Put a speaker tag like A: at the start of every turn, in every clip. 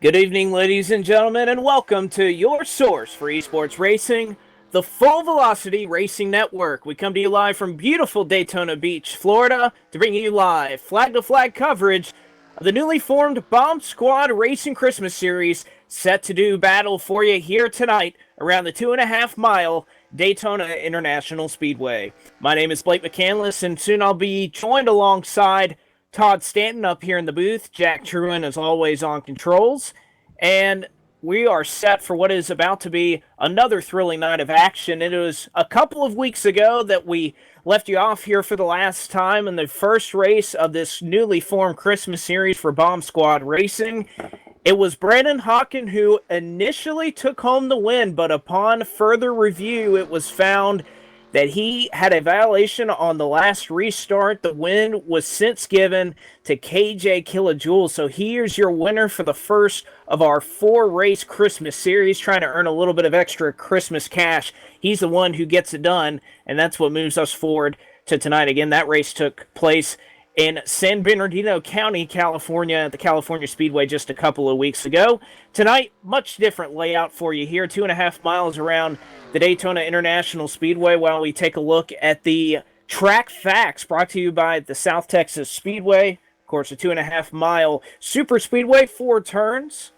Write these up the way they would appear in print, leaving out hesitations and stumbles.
A: Good evening, ladies and gentlemen, and welcome to your source for esports racing, the Full Velocity Racing Network. We come to you live from beautiful Daytona Beach, Florida, to bring you live flag-to-flag coverage of the newly formed Bomb Squad Racing Christmas Series, set to do battle for you here tonight around the 2.5-mile Daytona International Speedway. My name is Blake McCandless, and soon I'll be joined alongside Todd Stanton up here in the booth. Jack Truin, as always, on controls. And we are set for what is about to be another thrilling night of action. It was a couple of weeks ago that we left you off here for the last time in the first race of this newly formed Christmas series for Bomb Squad Racing. It was Brandon Hawken who initially took home the win, but upon further review, it was found that he had a violation on the last restart. The win was since given to KJ Killajoule. So here's your winner for the first of our 4-race Christmas series, trying to earn a little bit of extra Christmas cash. He's the one who gets it done, and that's what moves us forward to tonight. Again, that race took place in San Bernardino County, California, at the California Speedway just a couple of weeks ago. Tonight, much different layout for you here, 2.5 miles around the Daytona International Speedway, while we take a look at the track facts brought to you by the South Texas Speedway. Of course, a 2.5-mile super speedway, 4 turns.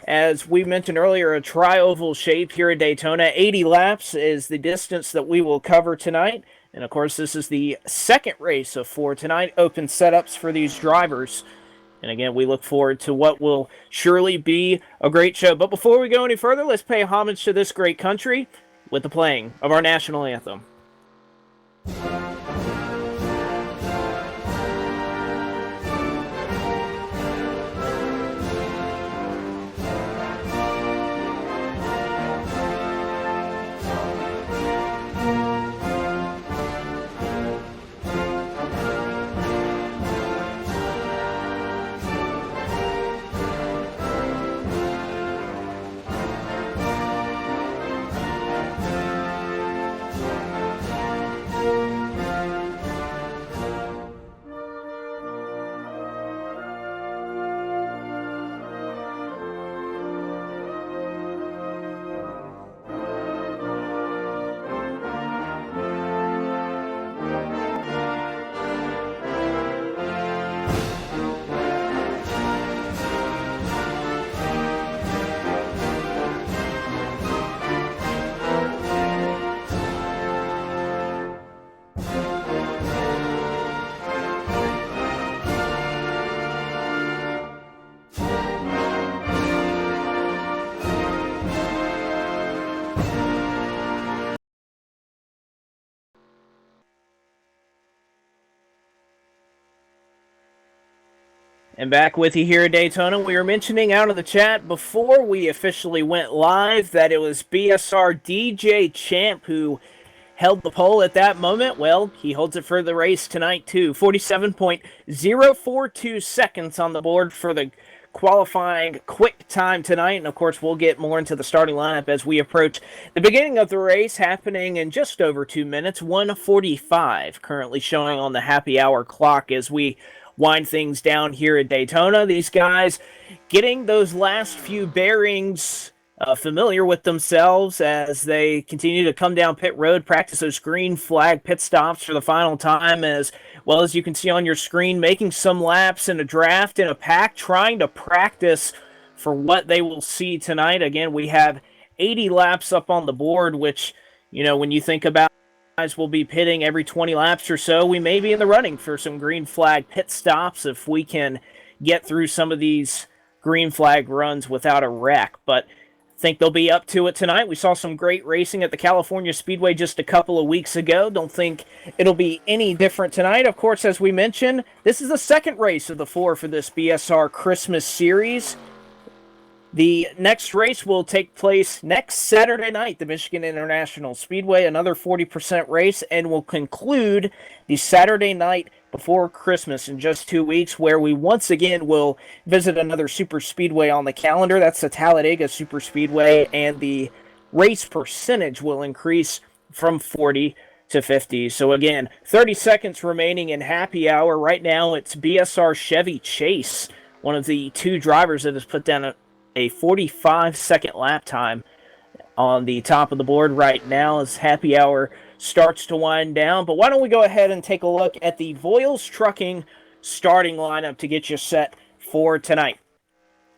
A: As we mentioned earlier, a tri-oval shape here at Daytona. 80 laps is the distance that we will cover tonight. And of course, this is the second race of 4 tonight. Open setups for these drivers. And again, we look forward to what will surely be a great show. But before we go any further, let's pay homage to this great country with the playing of our national anthem. And back with you here at Daytona. We were mentioning out of the chat before we officially went live that it was BSR DJ Champ who held the pole at that moment. Well, he holds it for the race tonight too. 47.042 seconds on the board for the qualifying quick time tonight. And of course, we'll get more into the starting lineup as we approach the beginning of the race, happening in just over 2 minutes. 1:45 currently showing on the happy hour clock as we wind things down here at Daytona. These guys getting those last few bearings familiar with themselves as they continue to come down pit road, practice those green flag pit stops for the final time, as well as you can see on your screen, making some laps in a draft in a pack, trying to practice for what they will see tonight. Again, we have 80 laps up on the board, which, you know, when you think about guys will be pitting every 20 laps or so, we may be in the running for some green flag pit stops if we can get through some of these green flag runs without a wreck. But I think they'll be up to it tonight. We saw some great racing at the California Speedway just a couple of weeks ago. Don't think it'll be any different tonight. Of course, as we mentioned, this is the second race of the 4 for this BSR Christmas series. The next race will take place next Saturday night, the Michigan International Speedway, another 40% race, and will conclude the Saturday night before Christmas in just 2 weeks, where we once again will visit another super speedway on the calendar. That's the Talladega Super Speedway, and the race percentage will increase from 40 to 50. So again, 30 seconds remaining in happy hour. Right now it's BSR Chevy Chase, one of the 2 drivers that has put down a 45-second lap time on the top of the board right now as happy hour starts to wind down. But why don't we go ahead and take a look at the Voiles Trucking starting lineup to get you set for tonight.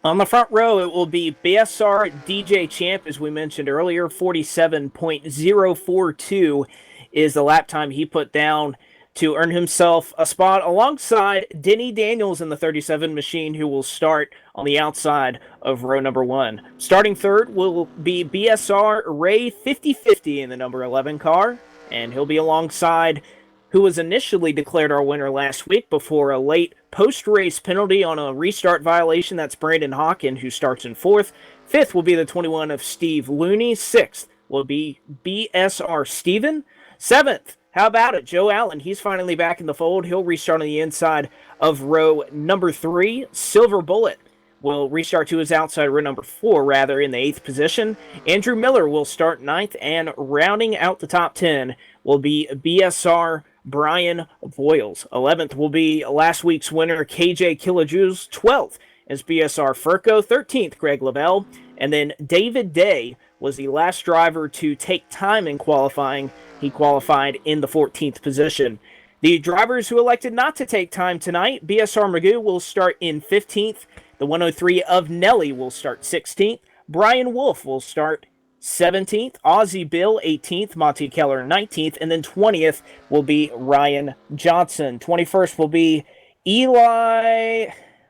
A: On the front row, it will be BSR DJ Champ, as we mentioned earlier. 47.042 is the lap time he put down to earn himself a spot alongside Denny Daniels in the 37 machine, who will start on the outside of row number 1. Starting third will be BSR Ray 5050 in the number 11 car, and he'll be alongside who was initially declared our winner last week before a late post-race penalty on a restart violation. That's Brandon Hawkin, who starts in 4th. 5th will be the 21 of Steve Looney. 6th will be BSR Steven. 7th, how about it, Joe Allen? He's finally back in the fold. He'll restart on the inside of row number 3. Silver Bullet will restart to his outside, row number 4, rather, in the 8th position. Andrew Miller will start 9th, and rounding out the top 10 will be BSR Brian Voiles. 11th will be last week's winner, KJ Kilojoules. 12th is BSR Furco. 13th, Greg Lavelle. And then David Day was the last driver to take time in qualifying. He qualified in the 14th position. The drivers who elected not to take time tonight, BSR Magoo will start in 15th. The 103 of Nelly will start 16th. Brian Wolf will start 17th, Aussie Bill 18th, Monty Keller 19th, and then 20th will be Ryan Johnson. 21st will be Eli,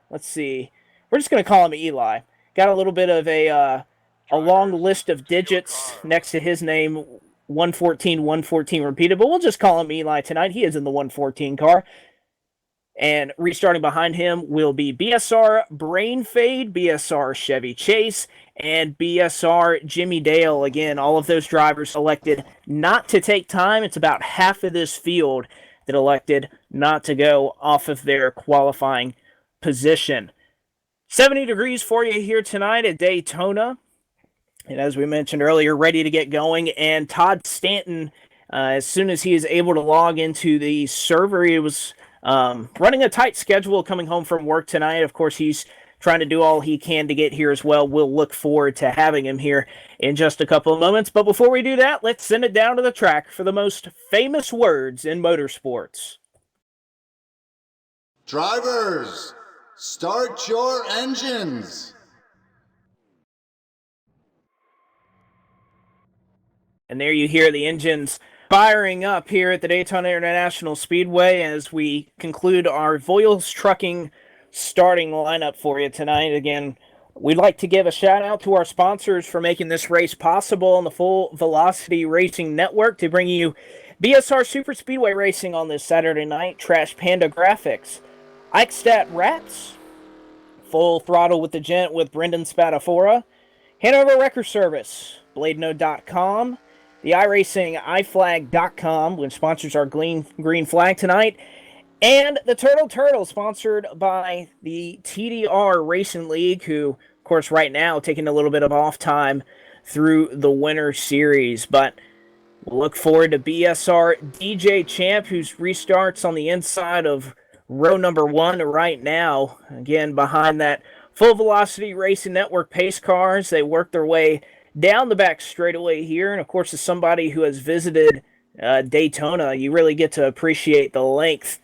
A: let's see, we're just going to call him Eli. Got a little bit of a long list of digits next to his name, 114 repeated, but we'll just call him Eli tonight. He is in the 114 car. And restarting behind him will be BSR Brain Fade, BSR Chevy Chase, and BSR Jimmy Dale. Again, all of those drivers elected not to take time. It's about half of this field that elected not to go off of their qualifying position. 70 degrees for you here tonight at Daytona. And as we mentioned earlier, ready to get going. And Todd Stanton, as soon as he is able to log into the server, he was running a tight schedule coming home from work tonight. Of course, he's trying to do all he can to get here as well. We'll look forward to having him here in just a couple of moments. But before we do that, let's send it down to the track for the most famous words in motorsports.
B: Drivers, start your engines.
A: And there you hear the engines firing up here at the Daytona International Speedway as we conclude our Voiles Trucking starting lineup for you tonight. Again, we'd like to give a shout out to our sponsors for making this race possible on the Full Velocity Racing Network to bring you BSR Super Speedway Racing on this Saturday night, Trash Panda Graphics, Eichstatt Rats, Full Throttle with the Gent with Brendan Spadafora, Hanover Wrecker Service, BladeNode.com, the iRacing, iFlag.com, which sponsors our green flag tonight, and the Turtle, sponsored by the TDR Racing League, who, of course, right now taking a little bit of off time through the Winter Series. But we'll look forward to BSR DJ Champ, who restarts on the inside of row number 1 right now. Again, behind that Full Velocity Racing Network pace cars, they work their way down the back straightaway here. And of course, as somebody who has visited Daytona, you really get to appreciate the length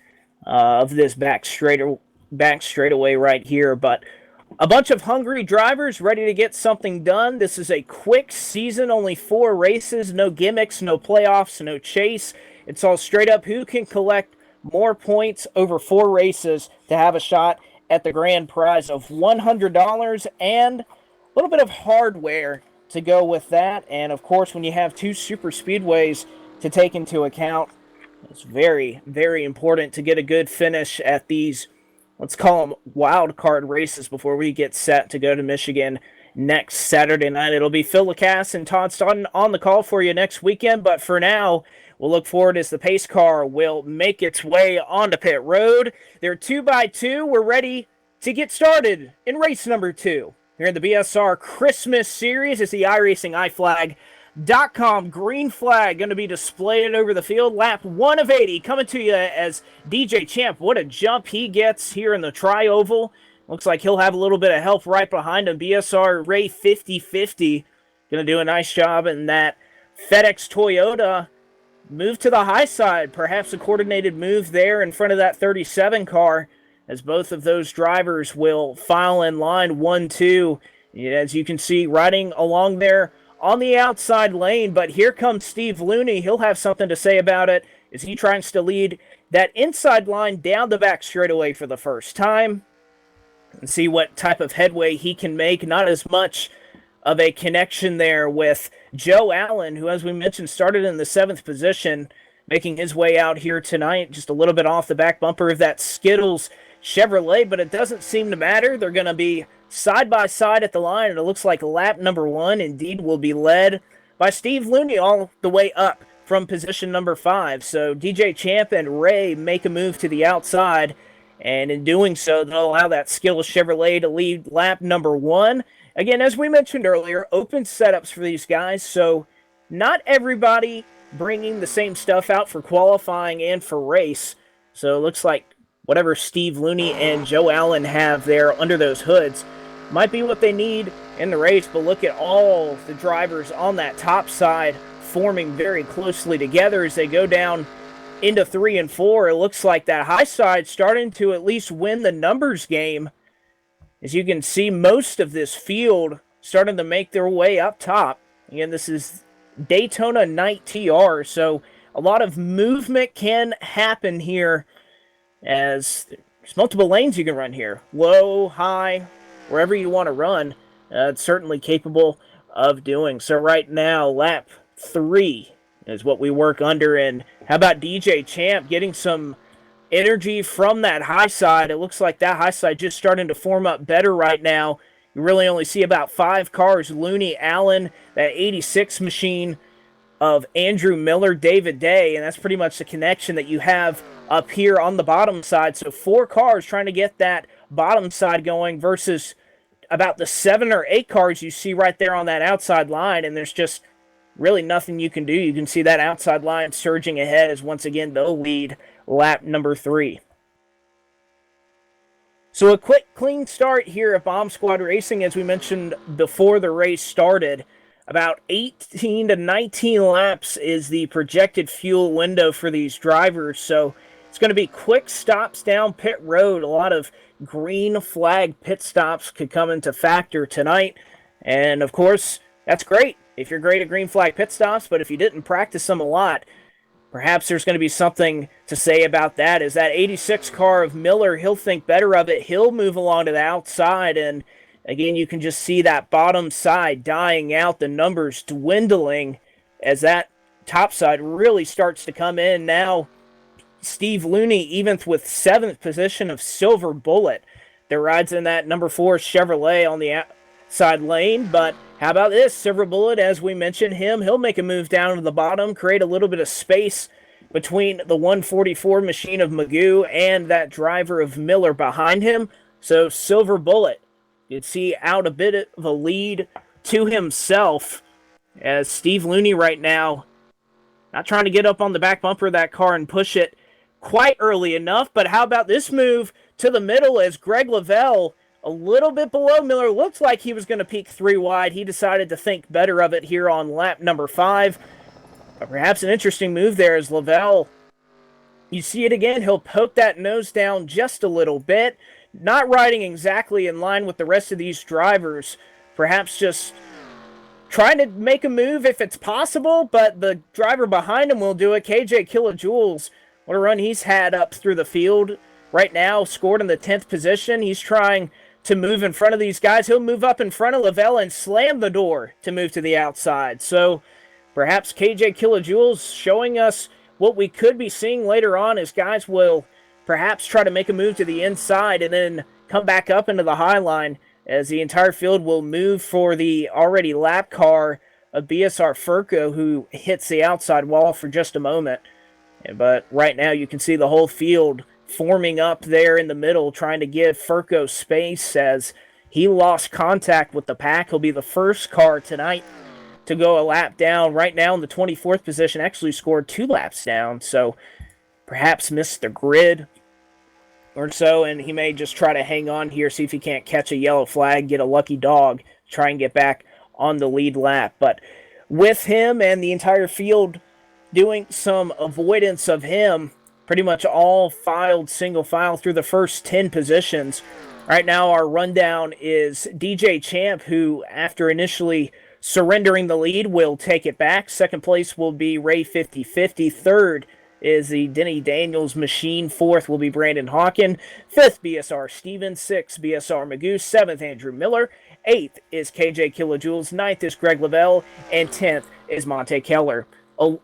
A: of this back straightaway right here. But a bunch of hungry drivers ready to get something done. This is a quick season, only 4 races, no gimmicks, no playoffs, no chase. It's all straight up who can collect more points over 4 races to have a shot at the grand prize of $100 and a little bit of hardware to go with that. And of course, when you have 2 super speedways to take into account, it's very, very important to get a good finish at these, let's call them wild card races before we get set to go to Michigan next Saturday night. It'll be Phil Lacasse and Todd Staunton on the call for you next weekend. But for now, we'll look forward as the pace car will make its way onto pit road. They're 2x2. We're ready to get started in race number 2. Here in the BSR Christmas Series is the iRacing iFlag.com green flag going to be displayed over the field. Lap 1 of 80 coming to you as DJ Champ. What a jump he gets here in the tri-oval. Looks like he'll have a little bit of help right behind him. BSR Ray 50-50 going to do a nice job in that. FedEx Toyota move to the high side. Perhaps a coordinated move there in front of that 37 car as both of those drivers will file in line 1-2. As you can see, riding along there on the outside lane. But here comes Steve Looney. He'll have something to say about it as he tries to lead that inside line down the back straightaway for the first time and see what type of headway he can make. Not as much of a connection there with Joe Allen, who, as we mentioned, started in the 7th position, making his way out here tonight, just a little bit off the back bumper of that Skittles Chevrolet, but it doesn't seem to matter. They're going to be side by side at the line, and it looks like lap number 1 indeed will be led by Steve Looney all the way up from position number 5. So DJ Champ and Ray make a move to the outside, and in doing so, they'll allow that Skittles Chevrolet to lead lap number 1. Again, as we mentioned earlier, open setups for these guys, so not everybody bringing the same stuff out for qualifying and for race. So it looks like whatever Steve Looney and Joe Allen have there under those hoods might be what they need in the race, but look at all the drivers on that top side forming very closely together as they go down into 3 and 4. It looks like that high side starting to at least win the numbers game. As you can see, most of this field starting to make their way up top. Again, this is Daytona Night TR, so a lot of movement can happen here as there's multiple lanes you can run here. Low, high, wherever you want to run. It's certainly capable of doing. So right now, lap 3 is what we work under. And how about DJ Champ getting some energy from that high side? It looks like that high side just starting to form up better right now. You really only see about 5 cars. Looney, Allen, that 86 machine of Andrew Miller, David Day, and that's pretty much the connection that you have up here on the bottom side. So 4 cars trying to get that bottom side going versus about the 7 or 8 cars you see right there on that outside line, and there's just really nothing you can do. You can see that outside line surging ahead as once again they'll lead lap number 3. So a quick, clean start here at Bomb Squad Racing, as we mentioned before the race started. About 18 to 19 laps is the projected fuel window for these drivers, so it's going to be quick stops down pit road. A lot of green flag pit stops could come into factor tonight, and of course, that's great if you're great at green flag pit stops, but if you didn't practice them a lot, perhaps there's going to be something to say about that. As that 86 car of Miller, he'll think better of it. He'll move along to the outside, and again, you can just see that bottom side dying out, the numbers dwindling as that top side really starts to come in. Now, Steve Looney, even with 7th position of Silver Bullet, that rides in that number 4 Chevrolet on the outside lane, but how about this? Silver Bullet, as we mentioned he'll make a move down to the bottom, create a little bit of space between the 144 machine of Magoo and that driver of Miller behind him. So Silver Bullet, you'd see out a bit of a lead to himself as Steve Looney right now not trying to get up on the back bumper of that car and push it quite early enough. But how about this move to the middle as Greg Lavelle, a little bit below Miller, looked like he was going to peak 3 wide. He decided to think better of it here on lap number 5. But perhaps an interesting move there as Lavelle, you see it again, he'll poke that nose down just a little bit, not riding exactly in line with the rest of these drivers, perhaps just trying to make a move if it's possible, but the driver behind him will do it. KJ Kilojoules, what a run he's had up through the field right now, scored in the 10th position. He's trying to move in front of these guys. He'll move up in front of Lavelle and slam the door to move to the outside. So perhaps KJ Kilojoules showing us what we could be seeing later on as guys will perhaps try to make a move to the inside and then come back up into the high line as the entire field will move for the already lap car of BSR Furco, who hits the outside wall for just a moment. But right now you can see the whole field forming up there in the middle, trying to give Furco space as he lost contact with the pack. He'll be the first car tonight to go a lap down. Right now in the 24th position, actually scored 2 laps down, so perhaps missed the grid. or so, and he may just try to hang on here, see if he can't catch a yellow flag, get a lucky dog, try and get back on the lead lap. But with him and the entire field doing some avoidance of him, pretty much all filed single file through the first 10 positions. Right now, our rundown is DJ Champ, who, after initially surrendering the lead, will take it back. Second place will be Ray 5050. Third is the Denny Daniels Machine. Fourth will be Brandon Hawken. Fifth, BSR Stevens. Sixth, BSR Magoo. Seventh, Andrew Miller. Eighth is KJ Kilojoules. Ninth is Greg Lavelle. And 10th is Monte Keller.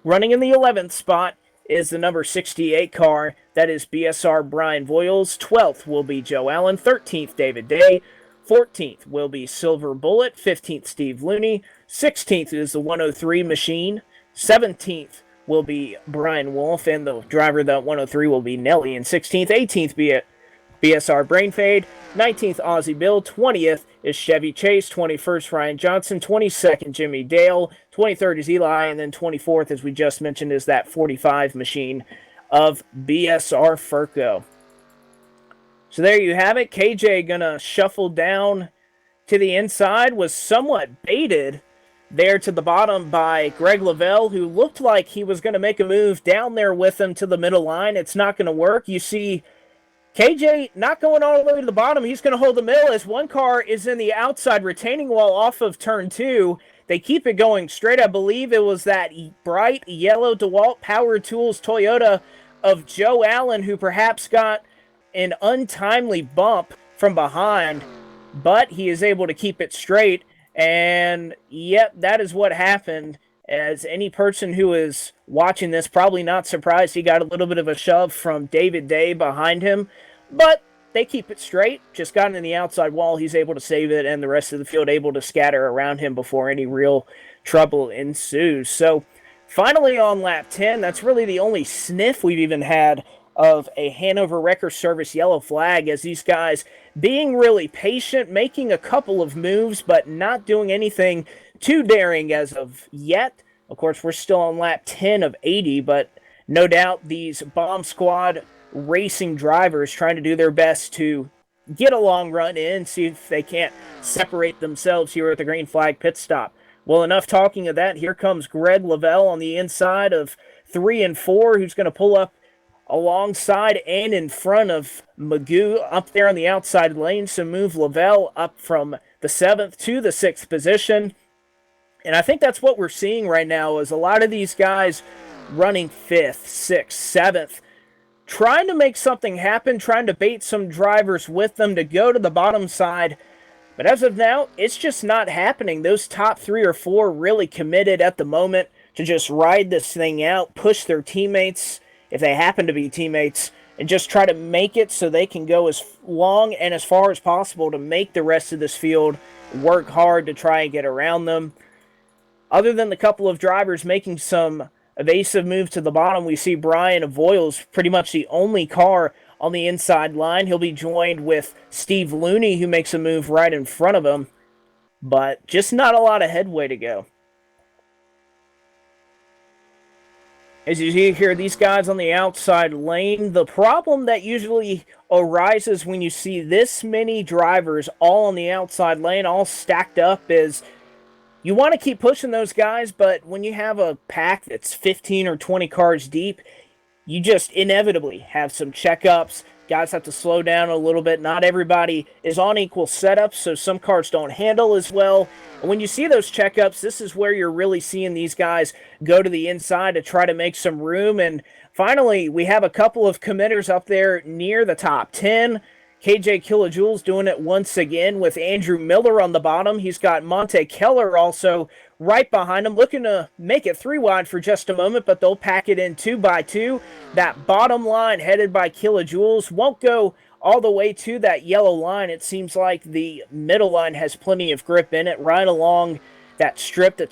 A: Running in the 11th spot is the number 68 car. That is BSR Brian Voiles. 12th will be Joe Allen. 13th, David Day. 14th will be Silver Bullet. 15th, Steve Looney. 16th is the 103 Machine. 17th will be Brian Wolf, and the driver of that 103 will be Nelly. And 16th, 18th, BSR Brain Fade. 19th, Aussie Bill. 20th is Chevy Chase. 21st, Ryan Johnson. 22nd, Jimmy Dale. 23rd is Eli. And then 24th, as we just mentioned, is that 45 Machine of BSR Furco. So there you have it. KJ going to shuffle down to the inside. Was somewhat baited there to the bottom by Greg Lavelle, who looked like he was going to make a move down there with him to the middle line. It's not going to work. You see KJ not going all the way to the bottom. He's going to hold the middle as one car is in the outside retaining wall off of turn 2. They keep it going straight. I believe it was that bright yellow DeWalt Power Tools Toyota of Joe Allen who perhaps got an untimely bump from behind, but he is able to keep it straight. And yep, that is what happened. As any person who is watching this, probably not surprised he got a little bit of a shove from David Day behind him, but they keep it straight. Just got in the outside wall. He's able to save it, and the rest of the field able to scatter around him before any real trouble ensues. So finally on lap 10, that's really the only sniff we've even had of a Hanover Wrecker Service yellow flag, as these guys being really patient, making a couple of moves, but not doing anything too daring as of yet. Of course, we're still on lap 10 of 80, but no doubt these Bomb Squad racing drivers trying to do their best to get a long run in, see if they can't separate themselves here at the green flag pit stop. Well, enough talking of that. Here comes Greg Lavelle on the inside of 3 and 4, who's going to pull up alongside and in front of Magoo up there on the outside lane. So move Lavelle up from the 7th to the 6th position. And I think that's what we're seeing right now is a lot of these guys running 5th, 6th, 7th, trying to make something happen, trying to bait some drivers with them to go to the bottom side. But as of now, it's just not happening. Those top 3 or 4 really committed at the moment to just ride this thing out, push their teammates, if they happen to be teammates, and just try to make it so they can go as long and as far as possible to make the rest of this field work hard to try and get around them. Other than the couple of drivers making some evasive move to the bottom, we see Brian Voiles pretty much the only car on the inside line. He'll be joined with Steve Looney, who makes a move right in front of him, but just not a lot of headway to go. As you see here, these guys on the outside lane, the problem that usually arises when you see this many drivers all on the outside lane, all stacked up, is you want to keep pushing those guys, but when you have a pack that's 15 or 20 cars deep, you just inevitably have some checkups. Guys have to slow down a little bit. Not everybody is on equal setups, so some cars don't handle as well. And when you see those checkups, this is where you're really seeing these guys go to the inside to try to make some room. And finally, we have a couple of committers up there near the top 10. KJ Kilojoules doing it once again with Andrew Miller on the bottom. He's got Monte Keller also right behind him, looking to make it 3 wide for just a moment, but they'll pack it in 2 by 2. That bottom line headed by Kilojoules won't go all the way to that yellow line. It seems like the middle line has plenty of grip in it, right along that strip that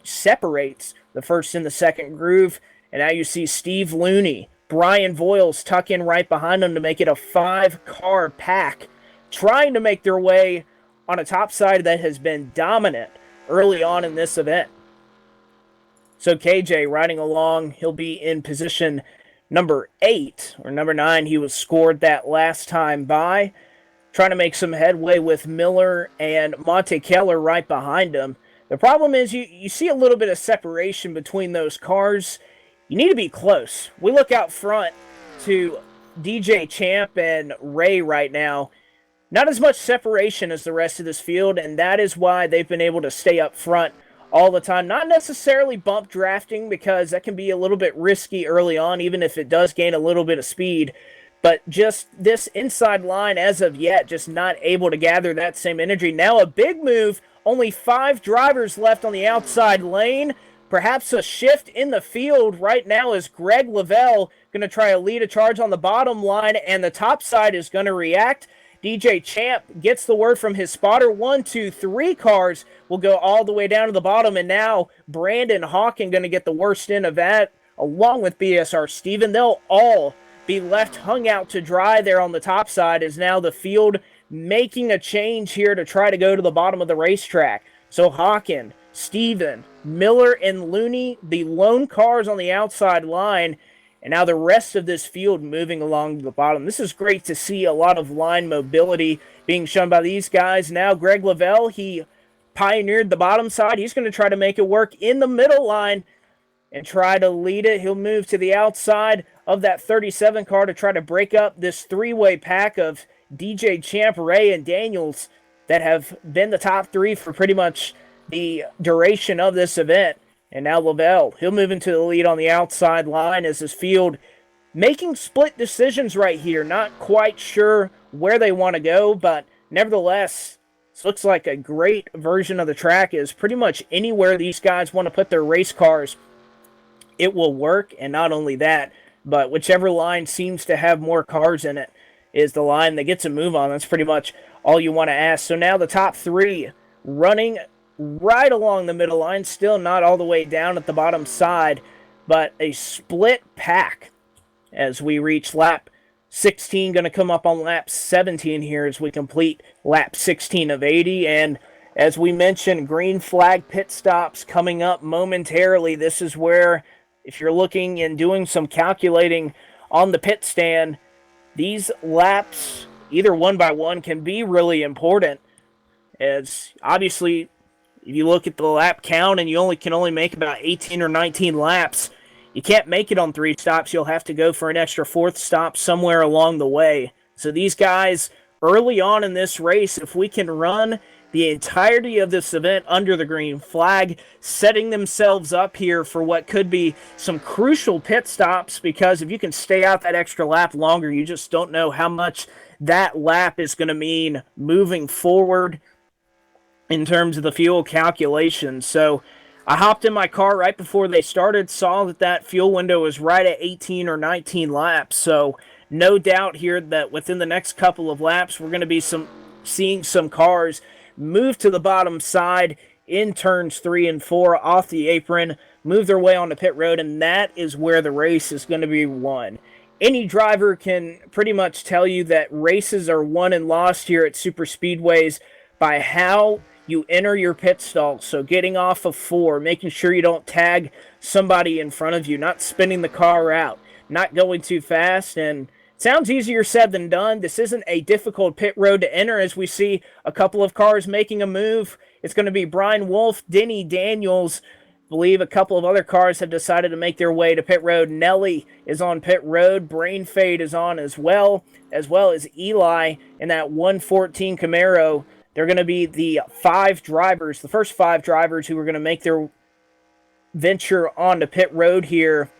A: separates the first and the second groove. And now you see Steve Looney, Brian Voiles tuck in right behind him to make it a 5-car pack, trying to make their way on a top side that has been dominant early on in this event. So KJ riding along, he'll be in position number 8 or number 9. He was scored that last time by, trying to make some headway with Miller and Monte Keller right behind him. The problem is you see a little bit of separation between those cars. You need to be close. We look out front to DJ Champ and Ray right now. Not as much separation as the rest of this field, and that is why they've been able to stay up front all the time. Not necessarily bump drafting, because that can be a little bit risky early on, even if it does gain a little bit of speed. But just this inside line, as of yet, just not able to gather that same energy. Now a big move, only 5 drivers left on the outside lane. Perhaps a shift in the field right now is Greg Lavelle going to try to lead a charge on the bottom line, and the top side is going to react. DJ Champ gets the word from his spotter. 1, 2, 3 cars will go all the way down to the bottom, and now Brandon Hawking going to get the worst end of that, along with BSR Steven. They'll all be left hung out to dry there on the top side, as now the field making a change here to try to go to the bottom of the racetrack. So Hawking, Steven, Miller, and Looney, the lone cars on the outside line, and now the rest of this field moving along to the bottom. This is great to see, a lot of line mobility being shown by these guys. Now Greg Lavelle, he pioneered the bottom side. He's going to try to make it work in the middle line and try to lead it. He'll move to the outside of that 37 car to try to break up this three-way pack of DJ Champ, Ray, and Daniels that have been the top 3 for pretty much the duration of this event. And now Lavelle, he'll move into the lead on the outside line as his field making split decisions right here. Not quite sure where they want to go, but nevertheless, this looks like a great version of the track. Is pretty much anywhere these guys want to put their race cars, it will work. And not only that, but whichever line seems to have more cars in it is the line that gets a move on. That's pretty much all you want to ask. So now the top 3 running right along the middle line, still not all the way down at the bottom side, but a split pack as we reach lap 16. Going to come up on lap 17 here as we complete lap 16 of 80. And as we mentioned, green flag pit stops coming up momentarily. This is where, if you're looking and doing some calculating on the pit stand, these laps, either one by one, can be really important. As obviously, if you look at the lap count and you can only make about 18 or 19 laps, you can't make it on 3 stops. You'll have to go for an extra 4th stop somewhere along the way. So these guys, early on in this race, if we can run the entirety of this event under the green flag, setting themselves up here for what could be some crucial pit stops, because if you can stay out that extra lap longer, you just don't know how much that lap is going to mean moving forward in terms of the fuel calculations. So I hopped in my car right before they started, saw that fuel window was right at 18 or 19 laps. So no doubt here that within the next couple of laps, we're going to be seeing some cars move to the bottom side in turns 3 and 4 off the apron, move their way onto pit road, and that is where the race is going to be won. Any driver can pretty much tell you that races are won and lost here at super speedways by how you enter your pit stall. So getting off of 4, making sure you don't tag somebody in front of you, not spinning the car out, not going too fast. And it sounds easier said than done. This isn't a difficult pit road to enter, as we see a couple of cars making a move. It's going to be Brian Wolf, Denny Daniels. I believe a couple of other cars have decided to make their way to pit road. Nelly is on pit road. Brain Fade is on as well as Eli in that 114 Camaro. They're going to be the first 5 drivers who are going to make their venture onto pit road here.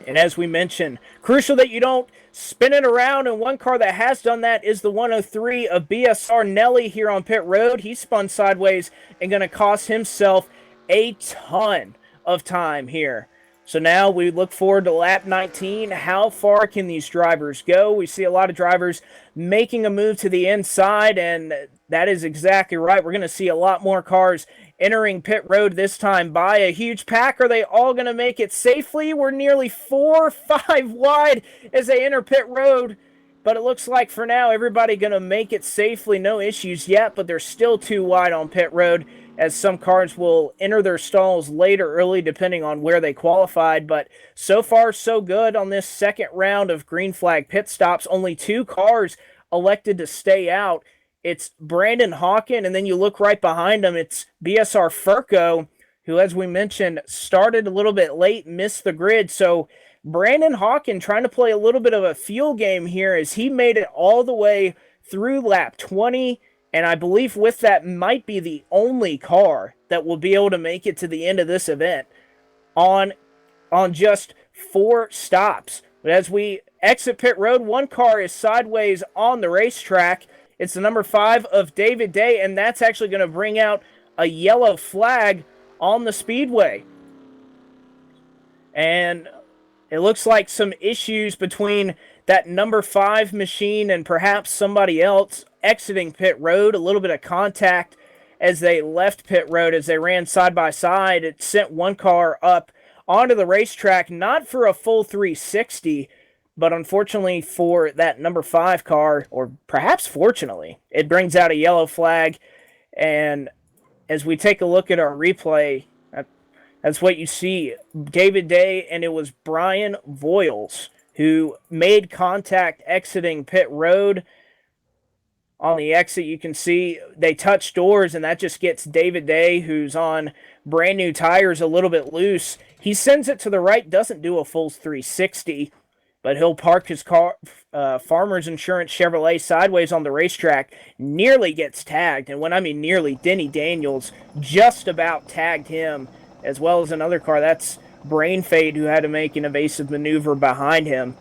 A: And as we mentioned, crucial that you don't spin it around, and one car that has done that is the 103 of BSR Nelly here on pit road. He spun sideways and going to cost himself a ton of time here. So now we look forward to lap 19. How far can these drivers go? We see a lot of drivers making a move to the inside, and that is exactly right. We're going to see a lot more cars entering pit road this time by a huge pack. Are they all going to make it safely? We're nearly 4 or 5 wide as they enter pit road, but it looks like for now everybody going to make it safely. No issues yet, but they're still too wide on pit road. as some cars will enter their stalls late or early depending on where they qualified. But so far, so good on this second round of green flag pit stops. Only 2 cars elected to stay out. It's Brandon Hawken, and then you look right behind him, it's BSR Furco, who, as we mentioned, started a little bit late, missed the grid. So Brandon Hawken trying to play a little bit of a fuel game here as he made it all the way through lap 20, and I believe with that might be the only car that will be able to make it to the end of this event on just 4 stops. But as we exit pit road, 1 car is sideways on the racetrack. It's the number 5 of David Day, and that's actually going to bring out a yellow flag on the speedway. And it looks like some issues between that number 5 machine and perhaps somebody else exiting pit road. A little bit of contact as they left pit road, as they ran side by side. It sent 1 car up onto the racetrack, not for a full 360, but unfortunately for that number 5 car, or perhaps fortunately, it brings out a yellow flag. And as we take a look at our replay, that's what you see. David Day, and it was Brian Voiles who made contact exiting pit road. On the exit, you can see they touch doors, and that just gets David Day, who's on brand new tires, a little bit loose. He sends it to the right, doesn't do a full 360, but he'll park his car, Farmers Insurance Chevrolet, sideways on the racetrack, nearly gets tagged. And when I mean nearly, Denny Daniels just about tagged him, as well as another car. That's Brain Fade, who had to make an evasive maneuver behind him.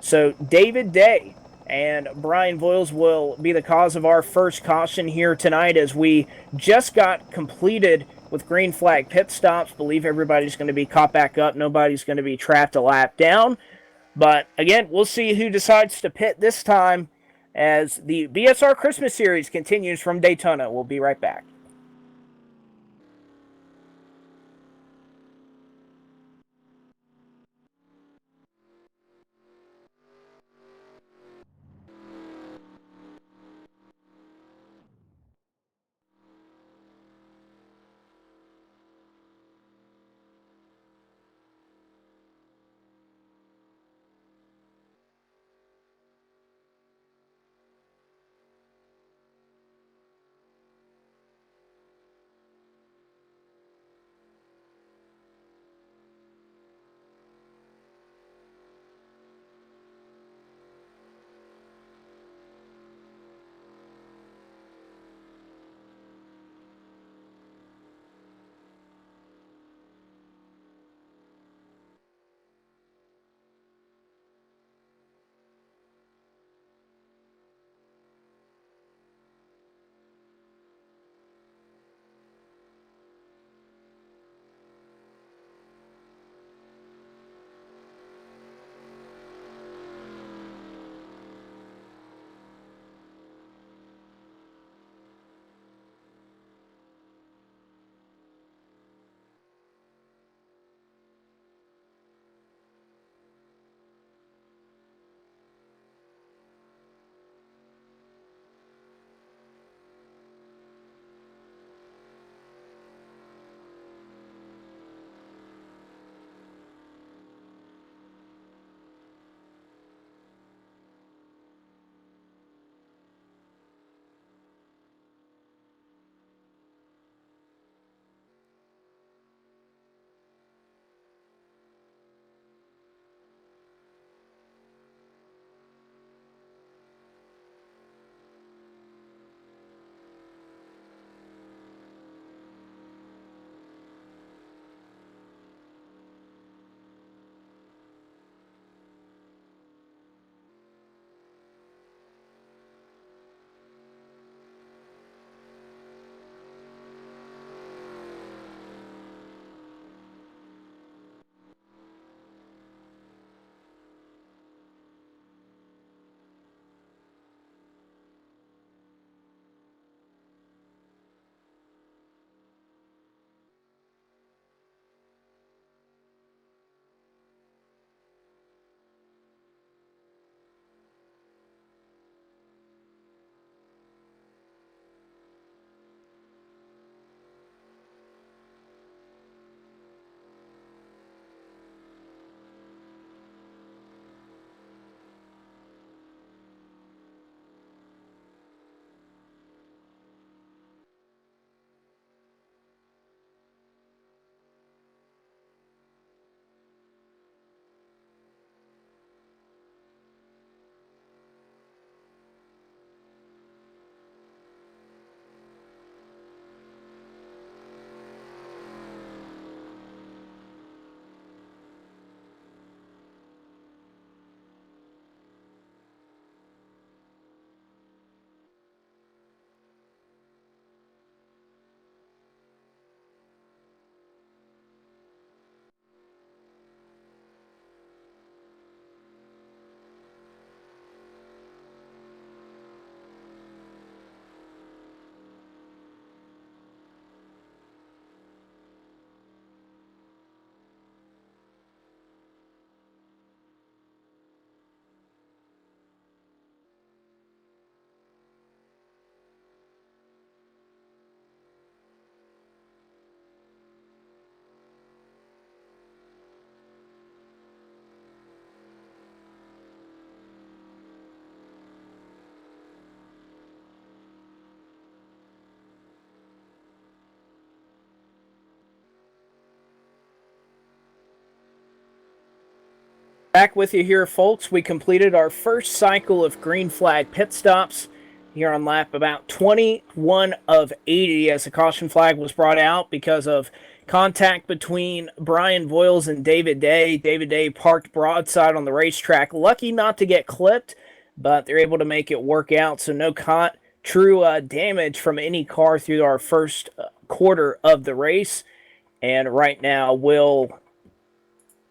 A: So David Day and Brian Voiles will be the cause of our first caution here tonight, as we just got completed with green flag pit stops. Believe everybody's going to be caught back up. Nobody's going to be trapped a lap down. But again, we'll see who decides to pit this time as the BSR Christmas Series continues from Daytona. We'll be right back. Back with you here, folks. We completed our first cycle of green flag pit stops here on lap about 21 of 80 as the caution flag was brought out because of contact between Brian Voiles and David Day. David Day parked broadside on the racetrack. Lucky not to get clipped, but they're able to make it work out, so no true damage from any car through our first quarter of the race. And right now,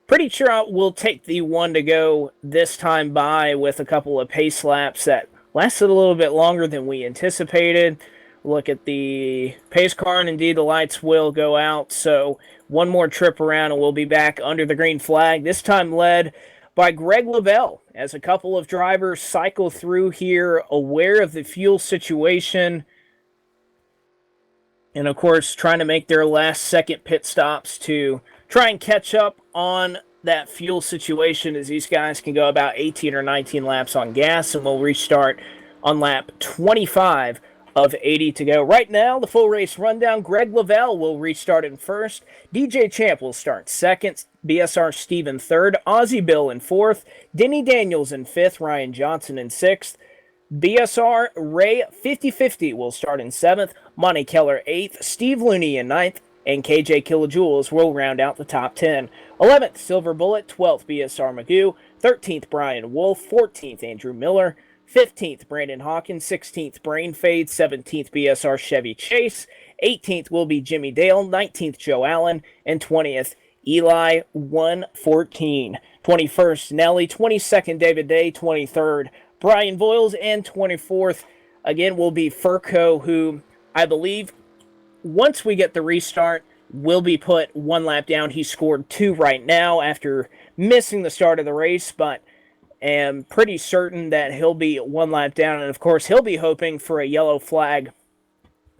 A: pretty sure we'll take the one to go this time by with a couple of pace laps that lasted a little bit longer than we anticipated. Look at the pace car, and indeed the lights will go out. So one more trip around, and we'll be back under the green flag, this time led by Greg Lavelle, as a couple of drivers cycle through here, aware of the fuel situation, and of course trying to make their last second pit stops to try and catch up on that fuel situation, as these guys can go about 18 or 19 laps on gas, and we'll restart on lap 25 of 80 to go. Right now, the full race rundown: Greg Lavelle will restart in first, DJ Champ will start second, BSR Steve in third, Ozzie Bill in fourth, Denny Daniels in fifth, Ryan Johnson in sixth, BSR Ray 50-50 will start in seventh, Monty Keller eighth, Steve Looney in ninth, and KJ Kilojoules will round out the top 10. 11th, Silver Bullet. 12th, BSR Magoo. 13th, Brian Wolf. 14th, Andrew Miller. 15th, Brandon Hawkins. 16th, Brain Fade. 17th, BSR Chevy Chase. 18th will be Jimmy Dale. 19th, Joe Allen. And 20th, Eli 114. 21st, Nelly. 22nd, David Day. 23rd, Brian Voiles. And 24th, again, will be Furco, who I believe, once we get the restart, will be put one lap down. He scored 2 right now after missing the start of the race, but am pretty certain that he'll be one lap down. And of course, he'll be hoping for a yellow flag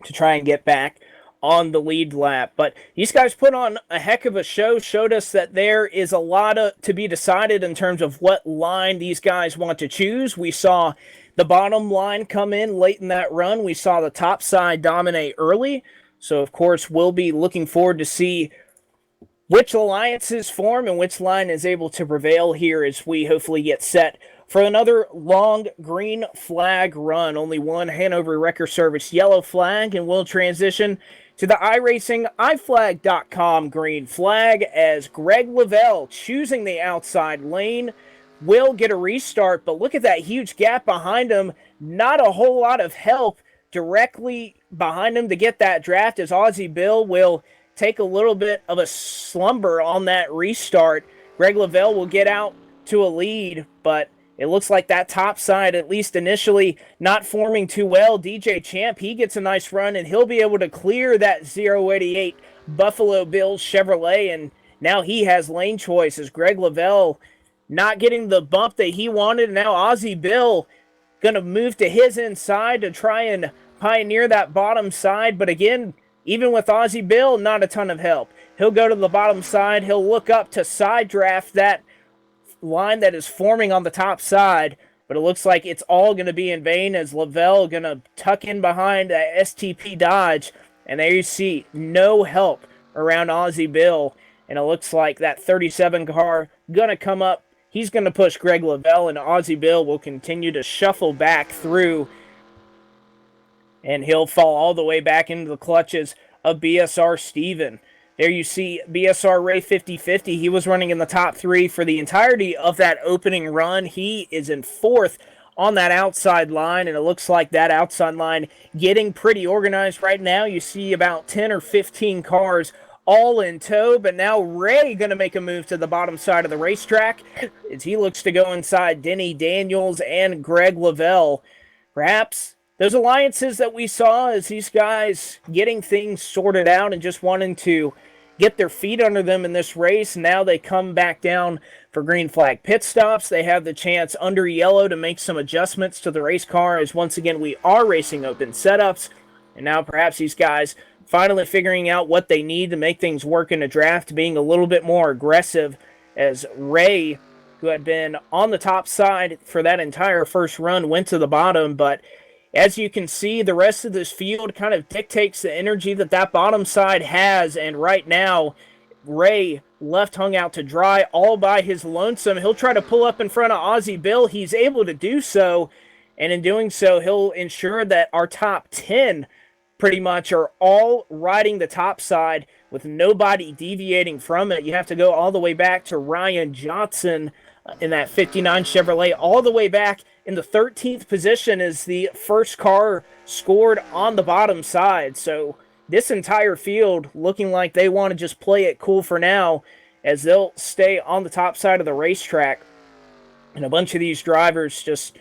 A: to try and get back on the lead lap. But these guys put on a heck of a show, showed us that there is a lot to be decided in terms of what line these guys want to choose. We saw the bottom line come in late in that run. We saw the top side dominate early. So, of course, we'll be looking forward to see which alliances form and which line is able to prevail here as we hopefully get set for another long green flag run. Only one Hanover Wrecker Service yellow flag, and we'll transition to the iRacing iFlag.com green flag as Greg Lavelle, choosing the outside lane, will get a restart. But look at that huge gap behind him. Not a whole lot of help directly behind him to get that draft, as Ozzie Bill will take a little bit of a slumber on that restart. Greg Lavelle will get out to a lead, but it looks like that top side, at least initially, not forming too well. DJ Champ, he gets a nice run, and he'll be able to clear that 088 Buffalo Bills Chevrolet, and now he has lane choice as Greg Lavelle not getting the bump that he wanted. Now Ozzie Bill going to move to his inside to try and pioneer that bottom side, but again, even with Ozzie Bill, not a ton of help. He'll go to the bottom side. He'll look up to side draft that line that is forming on the top side, but it looks like it's all going to be in vain as Lavelle going to tuck in behind that STP Dodge, and there you see no help around Ozzie Bill, and it looks like that 37 car going to come up. He's going to push Greg Lavelle, and Ozzie Bill will continue to shuffle back through, and he'll fall all the way back into the clutches of BSR Steven. There you see BSR Ray 50-50. He was running in the top 3 for the entirety of that opening run. He is in 4th on that outside line, and it looks like that outside line getting pretty organized right now. You see about 10 or 15 cars all in tow, but now Ray going to make a move to the bottom side of the racetrack as he looks to go inside Denny Daniels and Greg Lavelle. Perhaps those alliances that we saw as these guys getting things sorted out and just wanting to get their feet under them in this race, now they come back down for green flag pit stops. They have the chance under yellow to make some adjustments to the race car as once again we are racing open setups, and now perhaps these guys finally figuring out what they need to make things work in a draft, being a little bit more aggressive as Ray, who had been on the top side for that entire first run, went to the bottom. But as you can see, the rest of this field kind of dictates the energy that that bottom side has, and right now Ray left hung out to dry all by his lonesome. He'll try to pull up in front of Ozzie Bill. He's able to do so, and in doing so, he'll ensure that our top 10 pretty much are all riding the top side with nobody deviating from it. You have to go all the way back to Ryan Johnson in that 59 Chevrolet, all the way back in the 13th position is the first car scored on the bottom side. So this entire field looking like they want to just play it cool for now, as they'll stay on the top side of the racetrack. And a bunch of these drivers just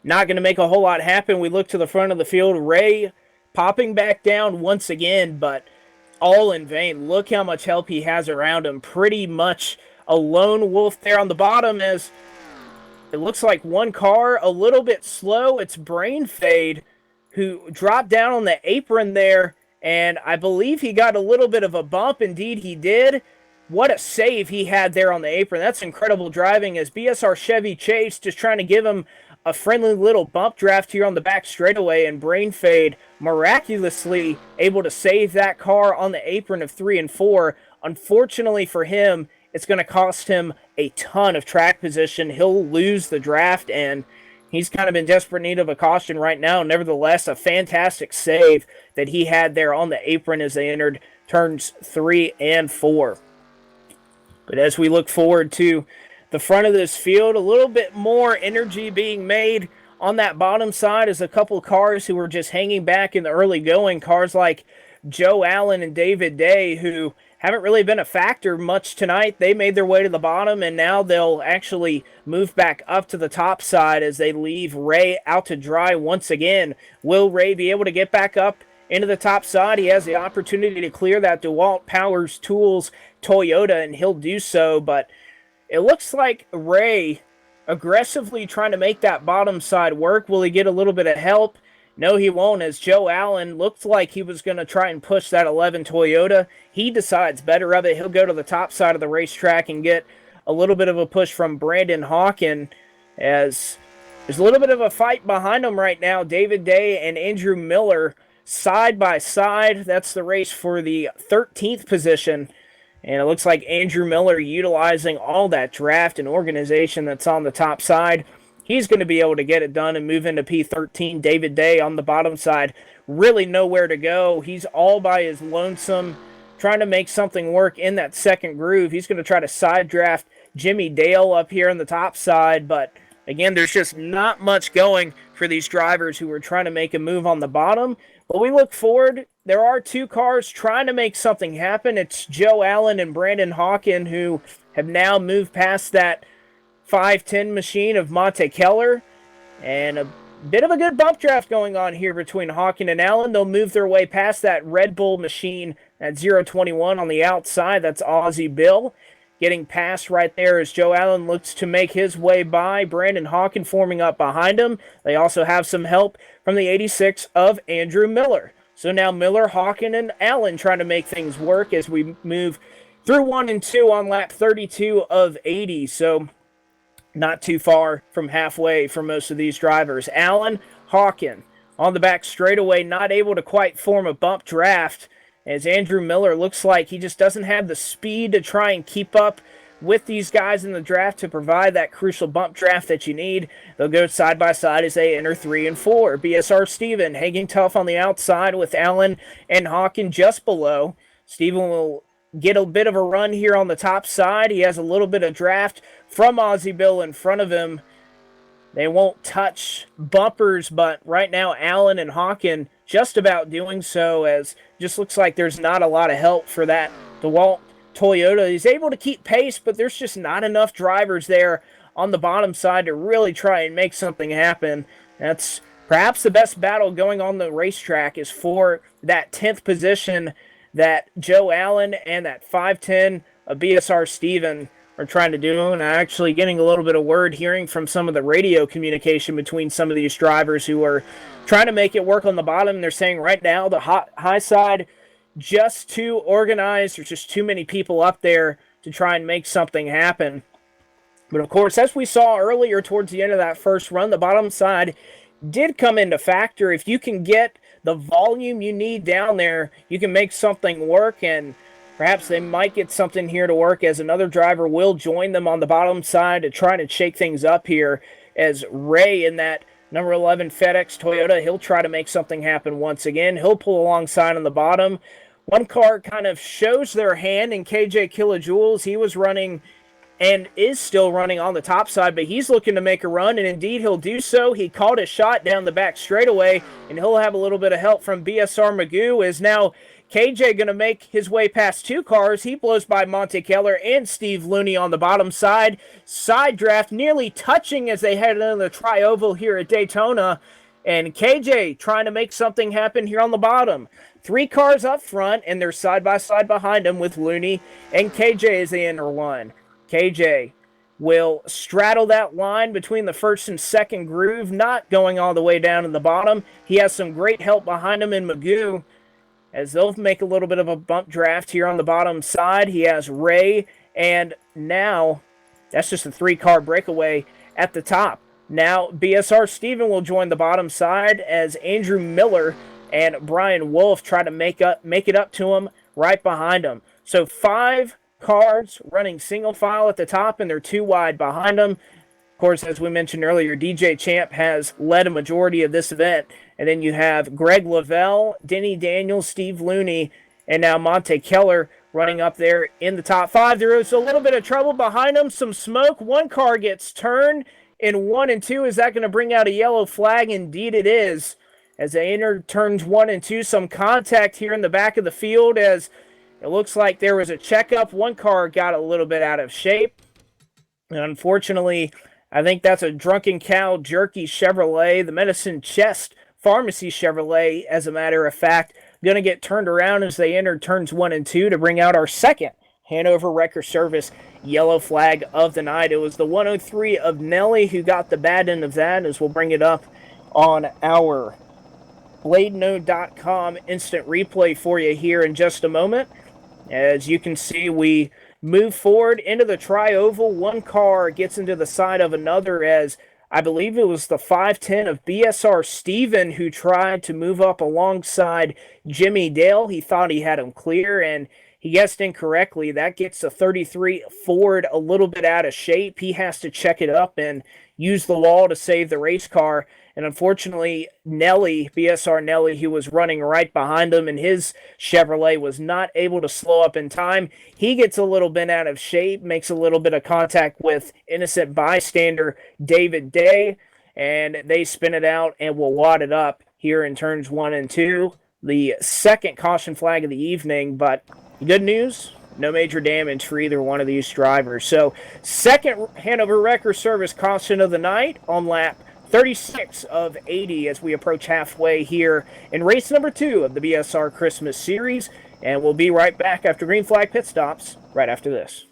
A: not going to make a whole lot happen. We look to the front of the field. Ray popping back down once again, but all in vain. Look how much help he has around him. Pretty much a lone wolf there on the bottom, as it looks like one car a little bit slow. It's Brain Fade who dropped down on the apron there, and I believe he got a little bit of a bump. Indeed, he did. What a save he had there on the apron. That's incredible driving, as BSR Chevy Chase just trying to give him a friendly little bump draft here on the back straightaway, and Brain Fade miraculously able to save that car on the apron of 3 and 4. Unfortunately for him, it's going to cost him a ton of track position. He'll lose the draft, and he's kind of in desperate need of a caution right now. Nevertheless, a fantastic save that he had there on the apron as they entered turns 3 and 4. But as we look forward to the front of this field, a little bit more energy being made on that bottom side as a couple cars who were just hanging back in the early going. Cars like Joe Allen and David Day, who haven't really been a factor much tonight. They made their way to the bottom, and now they'll actually move back up to the top side as they leave Ray out to dry once again. Will Ray be able to get back up into the top side? He has the opportunity to clear that DeWalt Powers Tools Toyota, and he'll do so, but it looks like Ray aggressively trying to make that bottom side work. Will he get a little bit of help? No, he won't, as Joe Allen looked like he was going to try and push that 11 Toyota. He decides better of it. He'll go to the top side of the racetrack and get a little bit of a push from Brandon Hawken, as there's a little bit of a fight behind him right now. David Day and Andrew Miller side by side. That's the race for the 13th position. And it looks like Andrew Miller utilizing all that draft and organization that's on the top side. He's going to be able to get it done and move into P13. David Day on the bottom side, really nowhere to go. He's all by his lonesome, trying to make something work in that second groove. He's going to try to side draft Jimmy Dale up here on the top side, but again, there's just not much going for these drivers who are trying to make a move on the bottom. But we look forward. There are two cars trying to make something happen. It's Joe Allen and Brandon Hawken, who have now moved past that 510 machine of Monte Keller, and a bit of a good bump draft going on here between Hawken and Allen. They'll move their way past that Red Bull machine at 021 on the outside. That's Ozzie Bill. Getting past right there as Joe Allen looks to make his way by. Brandon Hawken forming up behind him. They also have some help from the 86 of Andrew Miller. So now Miller, Hawken, and Allen trying to make things work as we move through 1 and 2 on lap 32 of 80. So not too far from halfway for most of these drivers. Allen, Hawken on the back straightaway, not able to quite form a bump draft, as Andrew Miller looks like he just doesn't have the speed to try and keep up with these guys in the draft to provide that crucial bump draft that you need. They'll go side by side as they enter 3 and 4. BSR Steven hanging tough on the outside with Allen and Hawken just below. Steven will get a bit of a run here on the top side. He has a little bit of draft from Ozzie Bill in front of him. They won't touch bumpers, but right now Allen and Hawken just about doing so, as just looks like there's not a lot of help for that DeWalt Toyota. He's able to keep pace, but there's just not enough drivers there on the bottom side to really try and make something happen. That's perhaps the best battle going on the racetrack, is for that 10th position that Joe Allen and that 510 of BSR Steven are trying to do. And I'm actually getting a little bit of word hearing from some of the radio communication between some of these drivers who are trying to make it work on the bottom. They're saying right now the high side just too organized. There's just too many people up there to try and make something happen. But of course, as we saw earlier towards the end of that first run, the bottom side did come into factor. If you can get the volume you need down there, you can make something work. And Perhaps they might get something here to work as another driver will join them on the bottom side to try to shake things up here as Ray in that number 11 FedEx Toyota, he'll try to make something happen once again. He'll pull alongside on the bottom. One car kind of shows their hand in KJ Kilojoules. He was running and is still running on the top side, but he's looking to make a run, and indeed he'll do so. He called a shot down the back straightaway, and he'll have a little bit of help from BSR Magoo. Is now KJ going to make his way past two cars. He blows by Monte Keller and Steve Looney on the bottom side. Side draft nearly touching as they head into the tri-oval here at Daytona, and KJ trying to make something happen here on the bottom. Three cars up front, and they're side by side behind him with Looney and KJ as they enter one. KJ will straddle that line between the first and second groove, not going all the way down to the bottom. He has some great help behind him in Magoo as they'll make a little bit of a bump draft here on the bottom side. He has Ray, and now that's just a three-car breakaway at the top. Now BSR Steven will join the bottom side as Andrew Miller and Brian Wolf try to make it up to him right behind him. So 5 cars running single file at the top, and they're 2 wide behind them. Of course, as we mentioned earlier, DJ Champ has led a majority of this event. And then you have Greg Lavelle, Denny Daniels, Steve Looney, and now Monte Keller running up there in the top 5. There is a little bit of trouble behind them, some smoke. One car gets turned in 1 and 2. Is that going to bring out a yellow flag? Indeed it is. As they enter turns 1 and 2, some contact here in the back of the field as it looks like there was a checkup. One car got a little bit out of shape. And unfortunately, I think that's a Drunken Cow Jerky Chevrolet, the Medicine Chest Pharmacy Chevrolet, as a matter of fact, going to get turned around as they enter turns 1 and 2 to bring out our second Hanover Wrecker Service yellow flag of the night. It was the 103 of Nelly who got the bad end of that, as we'll bring it up on our BladeNode.com instant replay for you here in just a moment. As you can see, we move forward into the tri-oval. One car gets into the side of another as I believe it was the 510 of BSR Steven who tried to move up alongside Jimmy Dale. He thought he had him clear, and he guessed incorrectly. That gets the 33 Ford a little bit out of shape. He has to check it up and use the wall to save the race car. And unfortunately, Nelly, BSR Nelly, who was running right behind him, and his Chevrolet was not able to slow up in time. He gets a little bit out of shape, makes a little bit of contact with innocent bystander David Day, and they spin it out and will wad it up here in turns 1 and 2. The second caution flag of the evening, but good news, no major damage for either one of these drivers. So, second Hanover Wrecker Service caution of the night on lap 36 of 80 as we approach halfway here in race number 2 of the BSR Christmas Series. And we'll be right back after green flag pit stops right after this.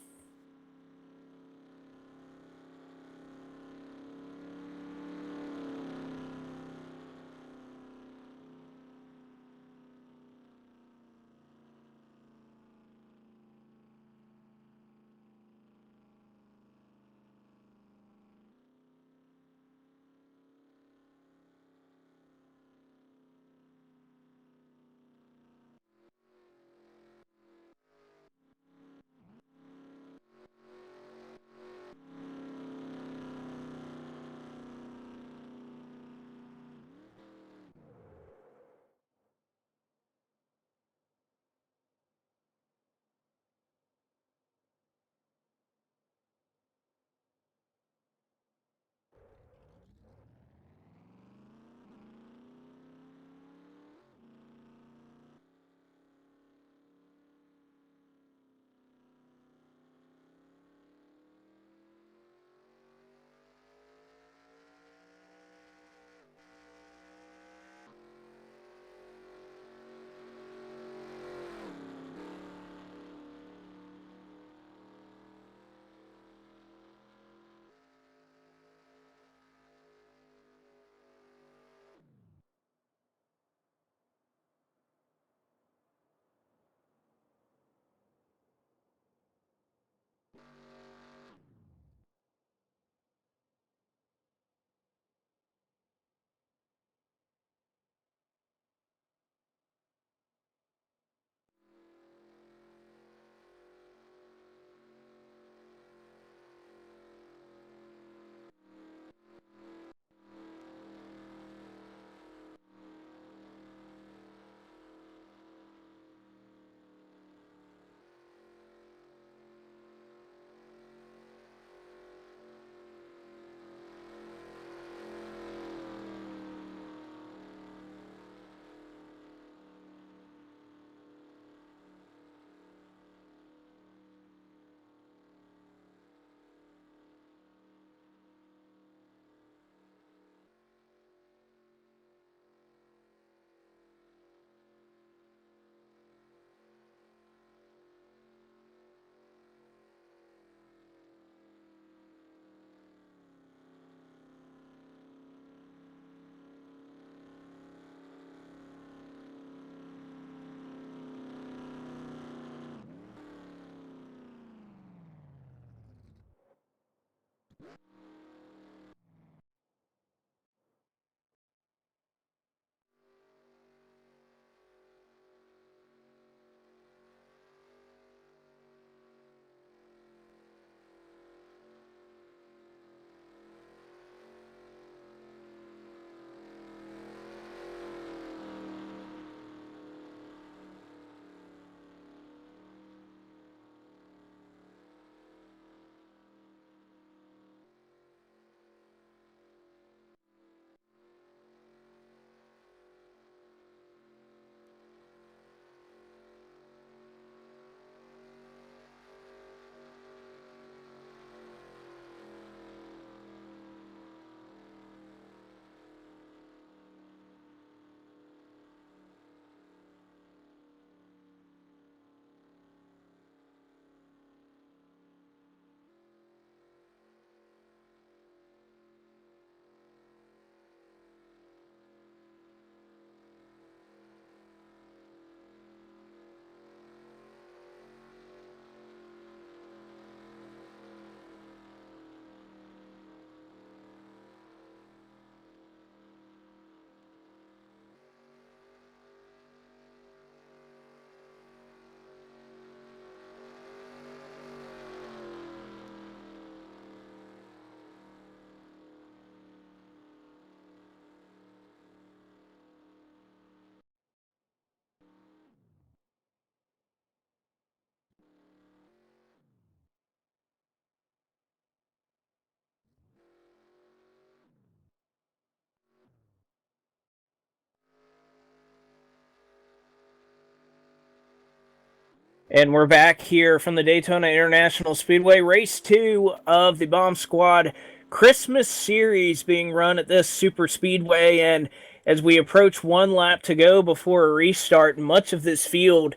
A: And we're back here from the Daytona International Speedway, race 2 of the Bomb Squad Christmas Series being run at this super speedway. And as we approach one lap to go before a restart, much of this field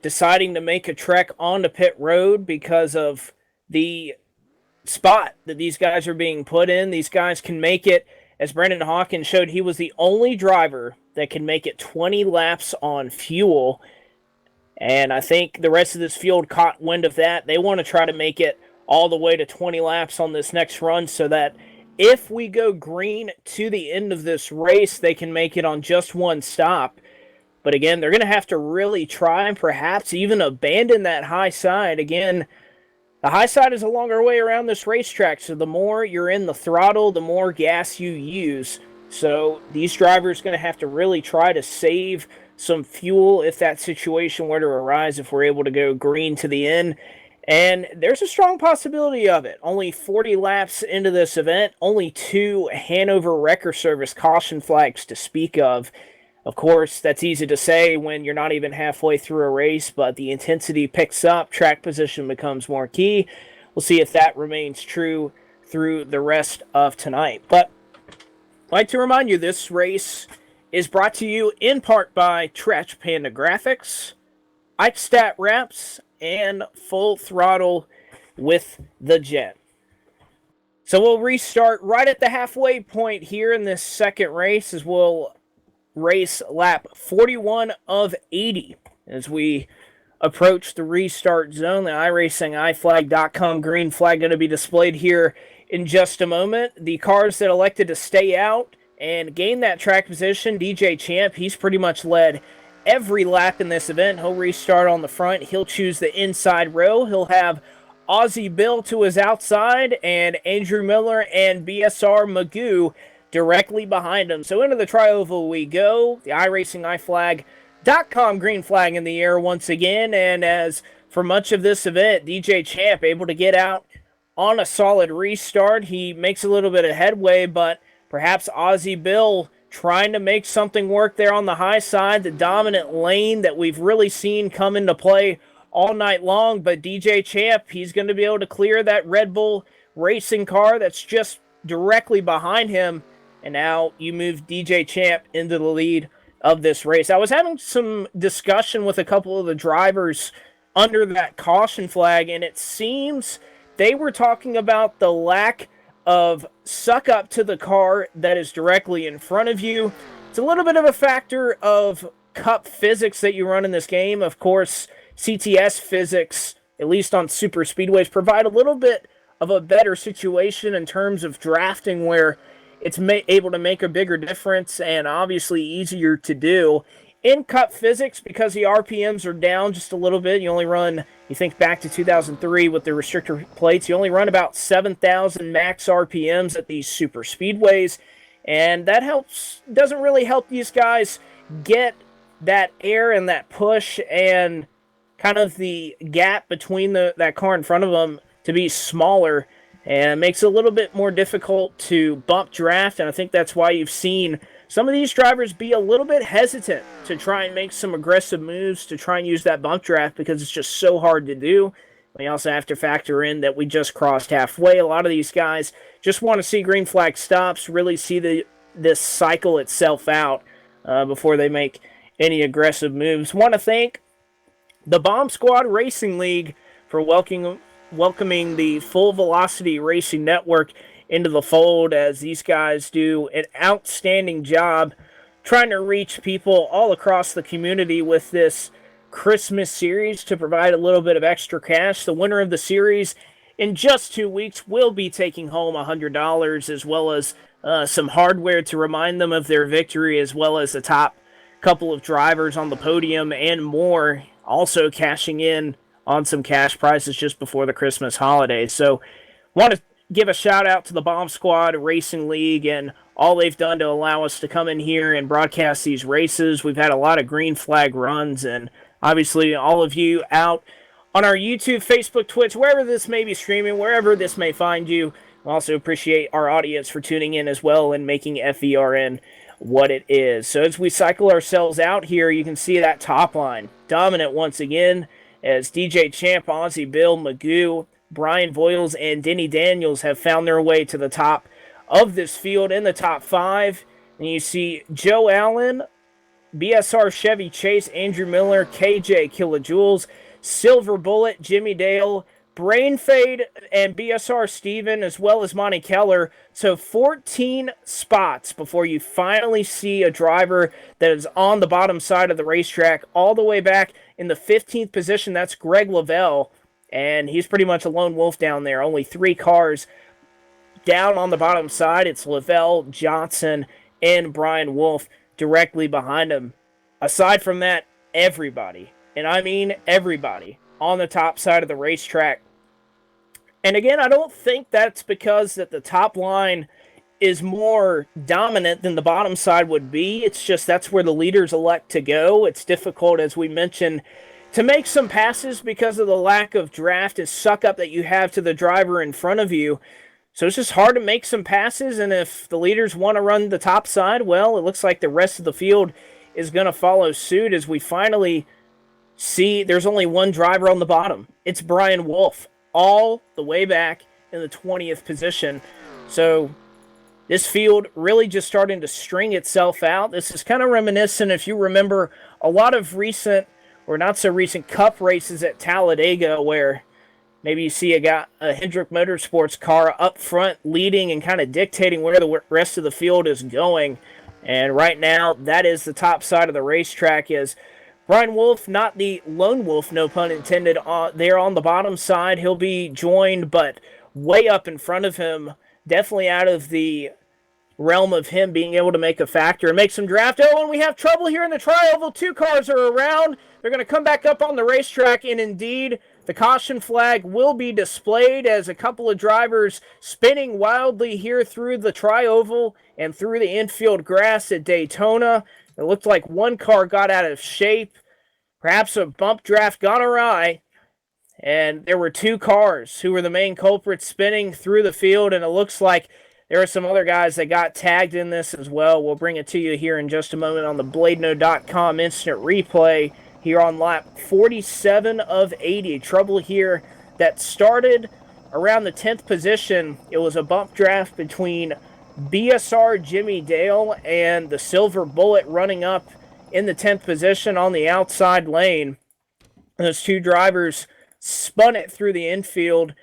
A: deciding to make a trek onto pit road because of the spot that these guys are being put in. These guys can make it, as Brendan Hawkins showed, he was the only driver that can make it 20 laps on fuel. And I think the rest of this field caught wind of that. They want to try to make it all the way to 20 laps on this next run so that if we go green to the end of this race, they can make it on just one stop. But again, they're going to have to really try and perhaps even abandon that high side. Again, the high side is a longer way around this racetrack, so the more you're in the throttle, the more gas you use. So these drivers are going to have to really try to save some fuel if that situation were to arise, if we're able to go green to the end. And there's a strong possibility of it. Only 40 laps into this event, only 2 Hanover Wrecker Service caution flags to speak of. Of course, that's easy to say when you're not even halfway through a race, but the intensity picks up, track position becomes more key. We'll see if that remains true through the rest of tonight. But I'd like to remind you, this race is brought to you in part by Trash Panda Graphics, Ike Stat Wraps, and Full Throttle with the Jet. So we'll restart right at the halfway point here in this second race as we'll race lap 41 of 80 as we approach the restart zone. The iRacingIFlag.com green flag going to be displayed here in just a moment. The cars that elected to stay out and gain that track position, DJ Champ, he's pretty much led every lap in this event. He'll restart on the front. He'll choose the inside row. He'll have Aussie Bill to his outside and Andrew Miller and BSR Magoo directly behind him. So into the tri-oval we go. The iRacingIFlag.com green flag in the air once again. And as for much of this event, DJ Champ able to get out on a solid restart. He makes a little bit of headway, but perhaps Aussie Bill trying to make something work there on the high side, the dominant lane that we've really seen come into play all night long. But DJ Champ, he's going to be able to clear that Red Bull racing car that's just directly behind him. And now you move DJ Champ into the lead of this race. I was having some discussion with a couple of the drivers under that caution flag, and it seems they were talking about the lack of suck up to the car that is directly in front of you. It's a little bit of a factor of cup physics that you run in this game. Of course, CTS physics, at least on super speedways, provide a little bit of a better situation in terms of drafting where it's able to make a bigger difference and obviously easier to do. In cup physics, because the RPMs are down just a little bit, you only run, you think back to 2003 with the restrictor plates, you only run about 7,000 max RPMs at these super speedways, and that doesn't really help these guys get that air and that push and kind of the gap between that car in front of them to be smaller, and it makes it a little bit more difficult to bump draft, and I think that's why you've seen some of these drivers be a little bit hesitant to try and make some aggressive moves to try and use that bump draft because it's just so hard to do. We also have to factor in that we just crossed halfway. A lot of these guys just want to see green flag stops, really see this cycle itself out before they make any aggressive moves. Want to thank the Bomb Squad Racing League for welcoming the Full Velocity Racing Network into the fold, as these guys do an outstanding job trying to reach people all across the community with this Christmas series to provide a little bit of extra cash. The winner of the series in just 2 weeks will be taking home $100 as well as some hardware to remind them of their victory, as well as the top couple of drivers on the podium and more, also cashing in on some cash prizes just before the Christmas holidays. So want to give a shout out to the Bomb Squad Racing League and all they've done to allow us to come in here and broadcast these races. We've had a lot of green flag runs, and obviously all of you out on our YouTube, Facebook, Twitch, wherever this may be streaming, wherever this may find you. We also appreciate our audience for tuning in as well and making FERN what it is. So as we cycle ourselves out here, you can see that top line dominant once again. as DJ Champ, Ozzie Bill, Magoo, Brian Voiles, and Denny Daniels have found their way to the top of this field in the top 5. And you see Joe Allen, BSR Chevy Chase, Andrew Miller, KJ Kilojoules, Silver Bullet, Jimmy Dale, Brain Fade, and BSR Steven, as well as Monty Keller. So 14 spots before you finally see a driver that is on the bottom side of the racetrack. All the way back in the 15th position, that's Greg Lavelle, and he's pretty much a lone wolf down there. Only 3 cars down on the bottom side. It's Lavelle, Johnson, and Brian Wolf directly behind him. Aside from that, everybody, and I mean everybody, on the top side of the racetrack. And again, I don't think that's because that the top line is more dominant than the bottom side would be. It's just that's where the leaders elect to go. It's difficult, as we mentioned, to make some passes because of the lack of draft and suck up that you have to the driver in front of you. So it's just hard to make some passes, and if the leaders want to run the top side, well, it looks like the rest of the field is going to follow suit as we finally see there's only one driver on the bottom. It's Brian Wolf, all the way back in the 20th position. So this field really just starting to string itself out. This is kind of reminiscent, if you remember, a lot of recent or not so recent Cup races at Talladega where maybe you see a Hendrick Motorsports car up front leading and kind of dictating where the rest of the field is going. And right now, that is the top side of the racetrack. Is Brian Wolf, not the lone wolf, no pun intended, there on the bottom side. He'll be joined, but way up in front of him, definitely out of the realm of him being able to make a factor and make some draft. Oh, and we have trouble here in the tri-oval. 2 cars are around. They're going to come back up on the racetrack, and indeed, the caution flag will be displayed as a couple of drivers spinning wildly here through the tri-oval and through the infield grass at Daytona. It looked like one car got out of shape. Perhaps a bump draft gone awry. And there were 2 cars who were the main culprits spinning through the field, and it looks like there are some other guys that got tagged in this as well. We'll bring it to you here in just a moment on the BladeNo.com instant replay here on lap 47 of 80. Trouble here that started around the 10th position. It was a bump draft between BSR Jimmy Dale and the Silver Bullet running up in the 10th position on the outside lane. Those 2 drivers spun it through the infield,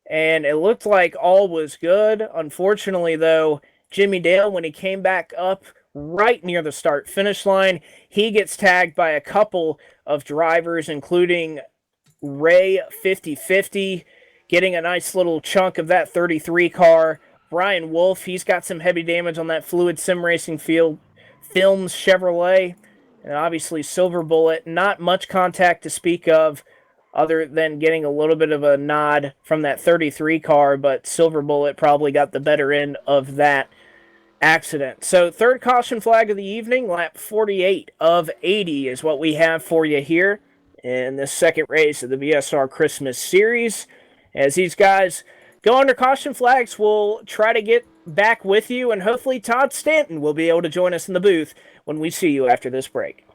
A: and it looked like all was good. Unfortunately, though, Jimmy Dale, when he came back up right near the start-finish line, he gets tagged by a couple of drivers, including Ray 5050, getting a nice little chunk of that 33 car. Brian Wolf, he's got some heavy damage on that Fluid Sim Racing Films Chevrolet. And obviously Silver Bullet, not much contact to speak of other than getting a little bit of a nod from that 33 car, but Silver Bullet probably got the better end of that accident. So 3rd caution flag of the evening, lap 48 of 80 is what we have for you here in this second race of the BSR Christmas Series. As these guys go under caution flags, we'll try to get back with you, and hopefully Todd Stanton will be able to join us in the booth when we see you after this break.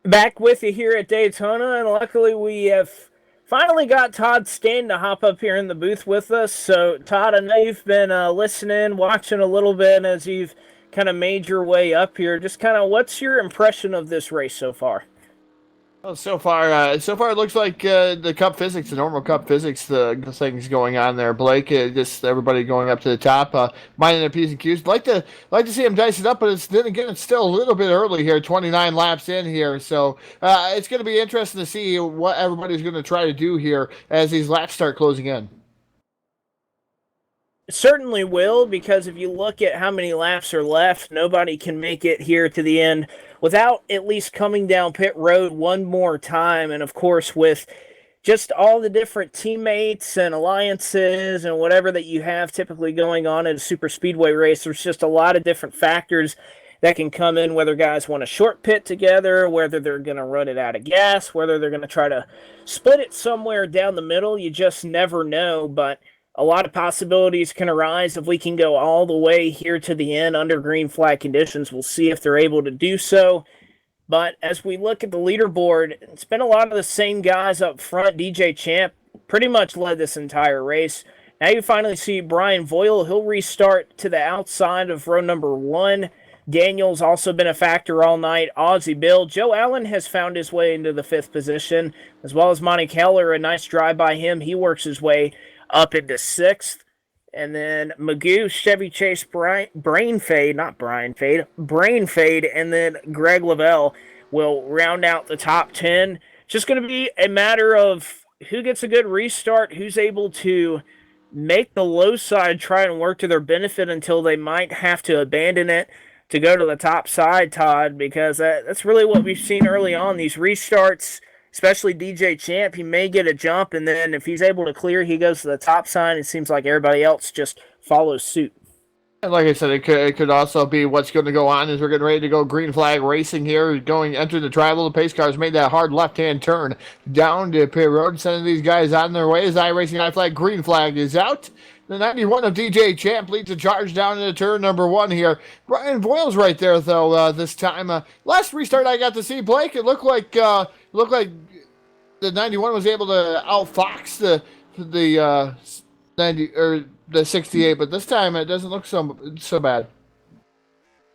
A: Back with you here at Daytona, and luckily we have finally got Todd Stain to hop up here in the booth with us. So, Todd, I know you've been listening, watching a little bit as you've kind of made your way up here. Just kind of what's your impression of this race so far?
C: Well, so far it looks like the Cup Physics, the normal Cup Physics, the things going on there. Blake, just everybody going up to the top, minding their P's and Q's. Like to see him dice it up, but then again, it's still a little bit early here, 29 laps in here. So it's going to be interesting to see what everybody's going to try to do here as these laps start closing in.
A: Certainly will, because if you look at how many laps are left, nobody can make it here to the end without at least coming down pit road one more time. And of course, with just all the different teammates and alliances and whatever that you have typically going on in a super speedway race, there's just a lot of different factors that can come in, whether guys want a short pit together, whether they're going to run it out of gas, whether they're going to try to split it somewhere down the middle. You just never know, but a lot of possibilities can arise if we can go all the way here to the end under green flag conditions. We'll see if they're able to do so. But as we look at the leaderboard, it's been a lot of the same guys up front. DJ Champ pretty much led this entire race. Now you finally see Brian Voyle. He'll restart to the outside of row number 1. Daniel's also been a factor all night. Aussie Bill. Joe Allen has found his way into the 5th position, as well as Monty Keller. A nice drive by him. He works his way up into 6th. And then Magoo, Chevy Chase, Brain Fade, and then Greg Lavelle will round out the top 10. Just going to be a matter of who gets a good restart, who's able to make the low side try and work to their benefit until they might have to abandon it to go to the top side, Todd, because that's really what we've seen early on. These restarts, especially DJ Champ, he may get a jump, and then if he's able to clear, he goes to the top side. It seems like everybody else just follows suit.
C: And like I said, it could also be what's going to go on as we're getting ready to go green flag racing here. Enter the tribal. The pace cars made that hard left-hand turn down to pit road, sending these guys on their way as iRacing I flag. Green flag is out. The 91 of DJ Champ leads the charge down into turn number 1 here. Brian Voiles right there, though, this time. Last restart I got to see, Blake, it looked like the 91 was able to outfox the 90 or the 68, but this time it doesn't look so bad.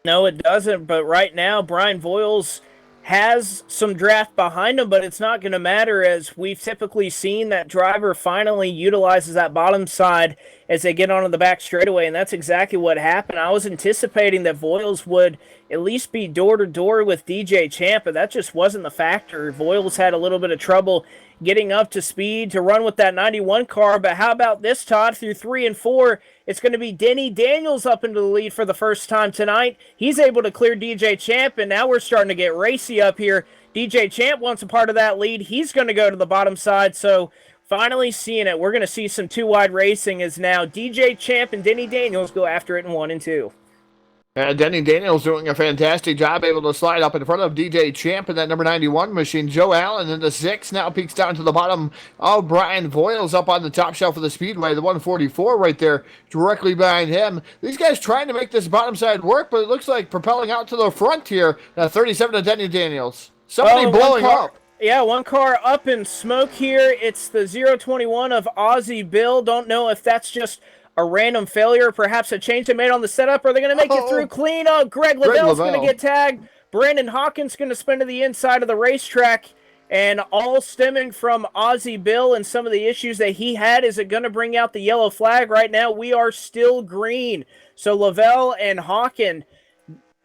A: No, it doesn't, but right now Brian Voiles has some draft behind him, but it's not going to matter, as we've typically seen that driver finally utilizes that bottom side as they get onto the back straightaway, and that's exactly what happened. I was anticipating that Voiles would at least be door-to-door with DJ Champ, but that just wasn't the factor. Voiles had a little bit of trouble getting up to speed to run with that 91 car, but how about this, Todd? Through 3 and 4, it's going to be Denny Daniels up into the lead for the first time tonight. He's able to clear DJ Champ, and now we're starting to get racy up here. DJ Champ wants a part of that lead. He's going to go to the bottom side, so finally seeing it. We're going to see some 2-wide racing as now DJ Champ and Denny Daniels go after it in 1 and 2.
C: Denny Daniels doing a fantastic job, able to slide up in front of DJ Champ in that number 91 machine. Joe Allen in the 6 now peeks down to the bottom. Brian Voiles up on the top shelf of the Speedway, the 144 right there, directly behind him. These guys trying to make this bottom side work, but it looks like propelling out to the front here. 37 to Denny Daniels. Somebody blowing up.
A: Yeah, one car up in smoke here. It's the 021 of Aussie Bill. Don't know if that's just a random failure, perhaps a change they made on the setup. Are they going to make it through clean? Oh, Greg Lavelle's going to get tagged. Brandon Hawkins going to spin to the inside of the racetrack, and all stemming from Aussie Bill and some of the issues that he had. Is it going to bring out the yellow flag? Right now, we are still green. So Lavelle and Hawkins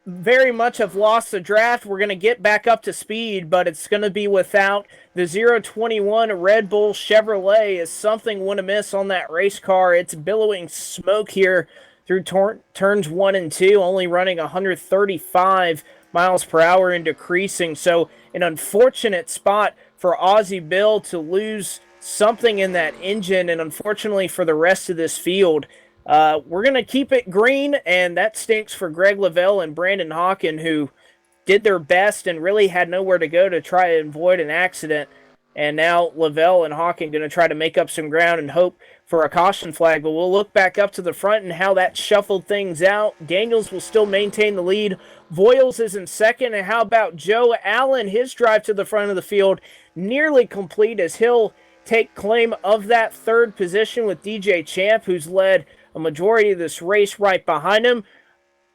A: very much have lost the draft. We're going to get back up to speed, but it's going to be without the 021 Red Bull Chevrolet. Is something want to miss on that race car. It's billowing smoke here through turns 1 and 2, only running 135 miles per hour and decreasing. So an unfortunate spot for Aussie Bill to lose something in that engine, and unfortunately for the rest of this field. We're going to keep it green, and that stinks for Greg Lavelle and Brandon Hawkins, who did their best and really had nowhere to go to try and avoid an accident. And now Lavelle and Hawkins going to try to make up some ground and hope for a caution flag, but we'll look back up to the front and how that shuffled things out. Daniels will still maintain the lead. Voiles is in second, and how about Joe Allen? His drive to the front of the field nearly complete as he'll take claim of that third position with DJ Champ, who's led a majority of this race right behind him.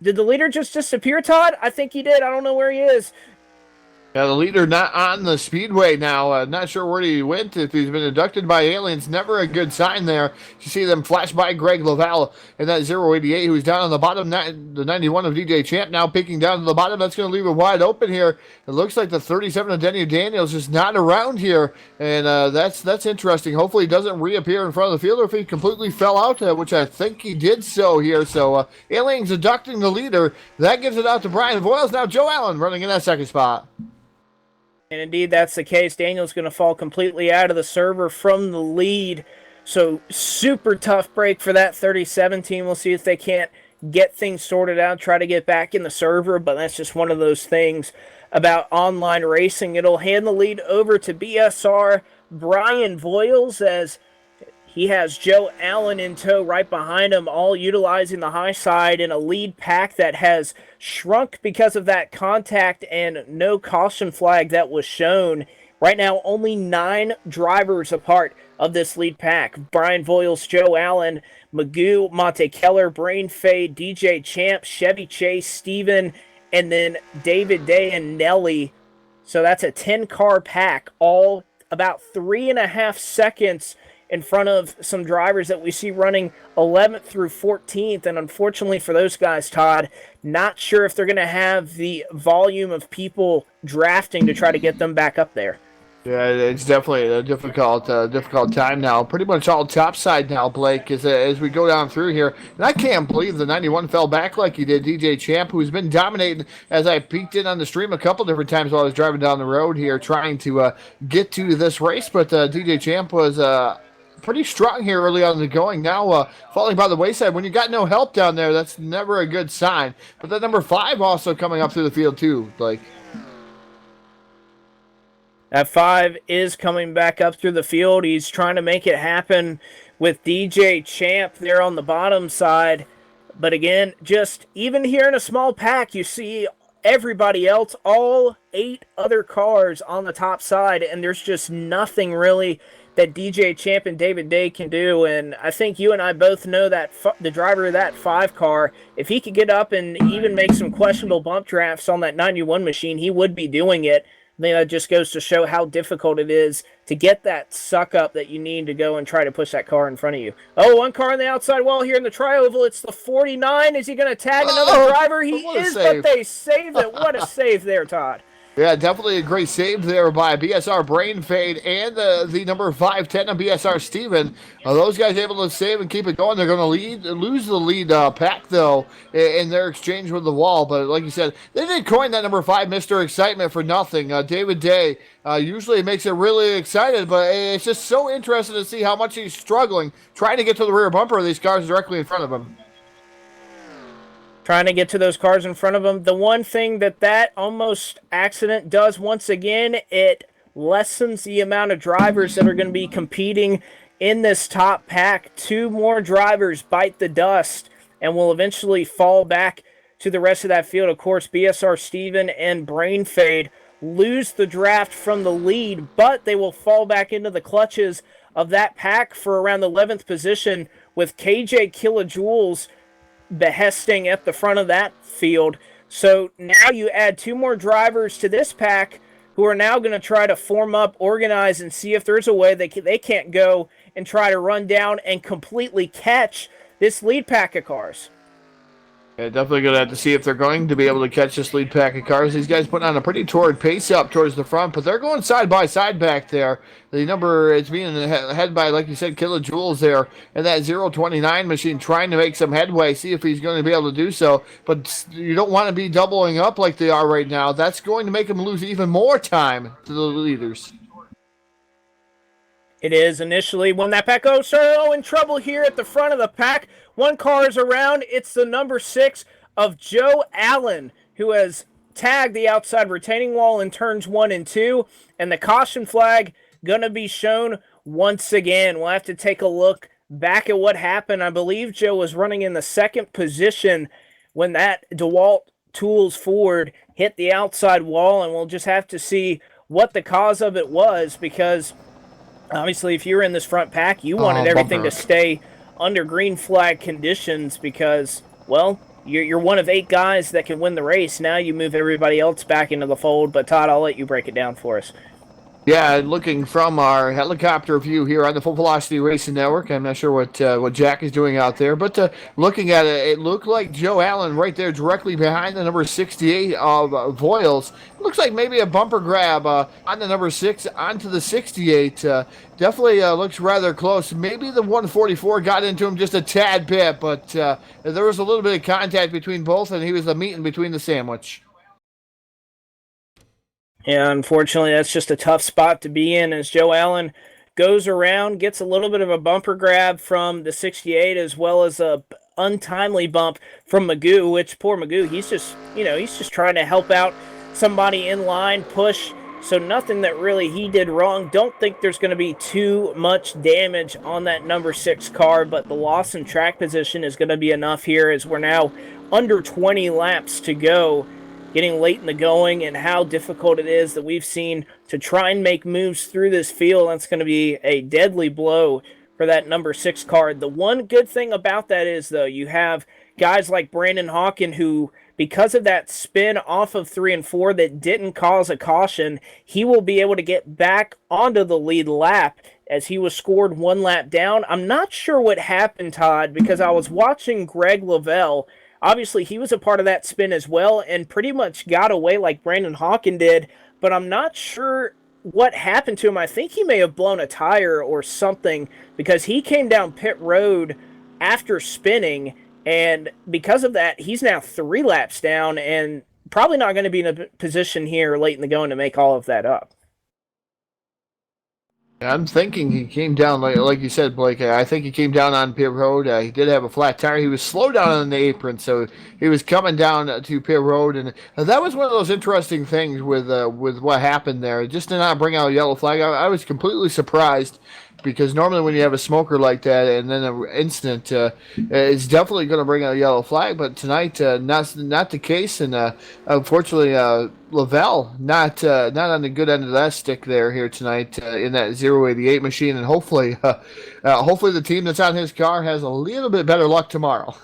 A: Did the leader just disappear, Todd? I think he did. I don't know where he is.
C: Yeah, the leader not on the speedway now. Not sure where he went. If he's been abducted by aliens, never a good sign there. You see them flash by Greg Laval and that 088 who's down on the bottom. The 91 of DJ Champ now peeking down to the bottom. That's going to leave it wide open here. It looks like the 37 of Denny Daniels is not around here, and that's interesting. Hopefully he doesn't reappear in front of the field, or if he completely fell out, which I think he did so here. So aliens abducting the leader. That gives it out to Brian Voiles. Now Joe Allen running in that second spot.
A: And indeed, that's the case. Daniel's going to fall completely out of the server from the lead. So super tough break for that 37 team. We'll see if they can't get things sorted out, try to get back in the server. But that's just one of those things about online racing. It'll hand the lead over to BSR Brian Voiles as he has Joe Allen in tow right behind him, all utilizing the high side in a lead pack that has shrunk because of that contact and no caution flag that was shown. Right now, only 9 drivers a part of this lead pack. Brian Voiles, Joe Allen, Magoo, Monte Keller, Brain Fade, DJ Champ, Chevy Chase, Steven, and then David Day and Nelly. So that's a 10-car pack, all about 3.5 seconds in front of some drivers that we see running 11th through 14th. And unfortunately for those guys, Todd, not sure if they're going to have the volume of people drafting to try to get them back up there.
C: Yeah, it's definitely a difficult time now. Pretty much all topside now, Blake, as we go down through here. And I can't believe the 91 fell back like he did. DJ Champ, who's been dominating, as I peeked in on the stream a couple different times while I was driving down the road here, trying to get to this race. But DJ Champ was pretty strong here early on in the going. Now falling by the wayside. When you got no help down there, that's never a good sign. But that number 5 also coming up through the field too, Blake.
A: That 5 is coming back up through the field. He's trying to make it happen with DJ Champ there on the bottom side. But again, just even here in a small pack, you see everybody else, all 8 other cars on the top side, and there's just nothing really that DJ Champ and David Day can do. And I think you and I both know that the driver of that 5 car, if he could get up and even make some questionable bump drafts on that 91 machine, he would be doing it. I think that just goes to show how difficult it is to get that suck up that you need to go and try to push that car in front of you. Oh, one car on the outside wall here in the tri-oval. It's the 49. Is he going to tag another driver? He is, but they saved it. What a save there, Todd.
C: Yeah, definitely a great save there by BSR Brain Fade and the number 510 of BSR Steven. Those guys able to save and keep it going. They're going to lose the lead pack, though, in their exchange with the wall. But like you said, they didn't coin that number 5 Mr. Excitement for nothing. David Day usually makes it really excited, but it's just so interesting to see how much he's struggling trying to get to the rear bumper of these cars directly in front of him.
A: Trying to get to those cars in front of him. The one thing that almost accident does once again, it lessens the amount of drivers that are going to be competing in this top pack. 2 more drivers bite the dust and will eventually fall back to the rest of that field. Of course, BSR Steven and Brain Fade lose the draft from the lead, but they will fall back into the clutches of that pack for around the 11th position with KJ Kilojoules behesting at the front of that field. So now you add 2 more drivers to this pack who are now going to try to form up, organize, and see if there's a way they can't go and try to run down and completely catch this lead pack of cars.
C: Yeah, definitely going to have to see if they're going to be able to catch this lead pack of cars. These guys putting on a pretty torrid pace up towards the front, but they're going side by side back there. The number is being head by, like you said, Kilojoules there, and that 029 machine trying to make some headway, see if he's going to be able to do so. But you don't want to be doubling up like they are right now. That's going to make them lose even more time to the leaders.
A: It is initially when that pack goes in trouble here at the front of the pack. 1 car is around. It's the number 6 of Joe Allen, who has tagged the outside retaining wall in turns 1 and 2. And the caution flag going to be shown once again. We'll have to take a look back at what happened. I believe Joe was running in the second position when that DeWalt Tools Ford hit the outside wall, and we'll just have to see what the cause of it was, because obviously if you were in this front pack, you wanted everything to
C: Bumper.
A: stay under green flag conditions because, well, you're one of 8 guys that can win the race. Now you move everybody else back into the fold. But Todd, I'll let you break it down for us.
C: Yeah, looking from our helicopter view here on the Full Velocity Racing Network, I'm not sure what Jack is doing out there, but looking at it, it looked like Joe Allen right there directly behind the number 68 of Voiles. Looks like maybe a bumper grab on the number 6 onto the 68. Definitely looks rather close. Maybe the 144 got into him just a tad bit, but there was a little bit of contact between both, and he was the meat in between the sandwich.
A: Yeah, unfortunately, that's just a tough spot to be in as Joe Allen goes around, gets a little bit of a bumper grab from the 68 as well as a untimely bump from Magoo, which poor Magoo, he's just trying to help out somebody in line, push. So nothing that really he did wrong. Don't think there's going to be too much damage on that number 6 car, but the loss in track position is going to be enough here as we're now under 20 laps to go, getting late in the going, and how difficult it is that we've seen to try and make moves through this field. That's going to be a deadly blow for that number 6 card. The one good thing about that is, though, you have guys like Brandon Hawken who, because of that spin off of 3 and 4 that didn't cause a caution, he will be able to get back onto the lead lap as he was scored 1 lap down. I'm not sure what happened, Todd, because I was watching Greg Lavelle. Obviously, he was a part of that spin as well and pretty much got away like Brandon Hawken did, but I'm not sure what happened to him. I think he may have blown a tire or something because he came down pit road after spinning, and because of that, he's now 3 laps down and probably not going to be in a position here late in the going to make all of that up.
C: I'm thinking he came down like you said, Blake. I think he came down on pit road. He did have a flat tire. He was slow down on the apron, so he was coming down to pit road, and that was one of those interesting things with what happened there. It just did not bring out a yellow flag. I was completely surprised because normally when you have a smoker like that and then an incident, it's definitely going to bring out a yellow flag. But tonight, not the case, and unfortunately, Lavelle not on the good end of that stick here tonight in that 088 machine, and hopefully the team that's on his car has a little bit better luck tomorrow.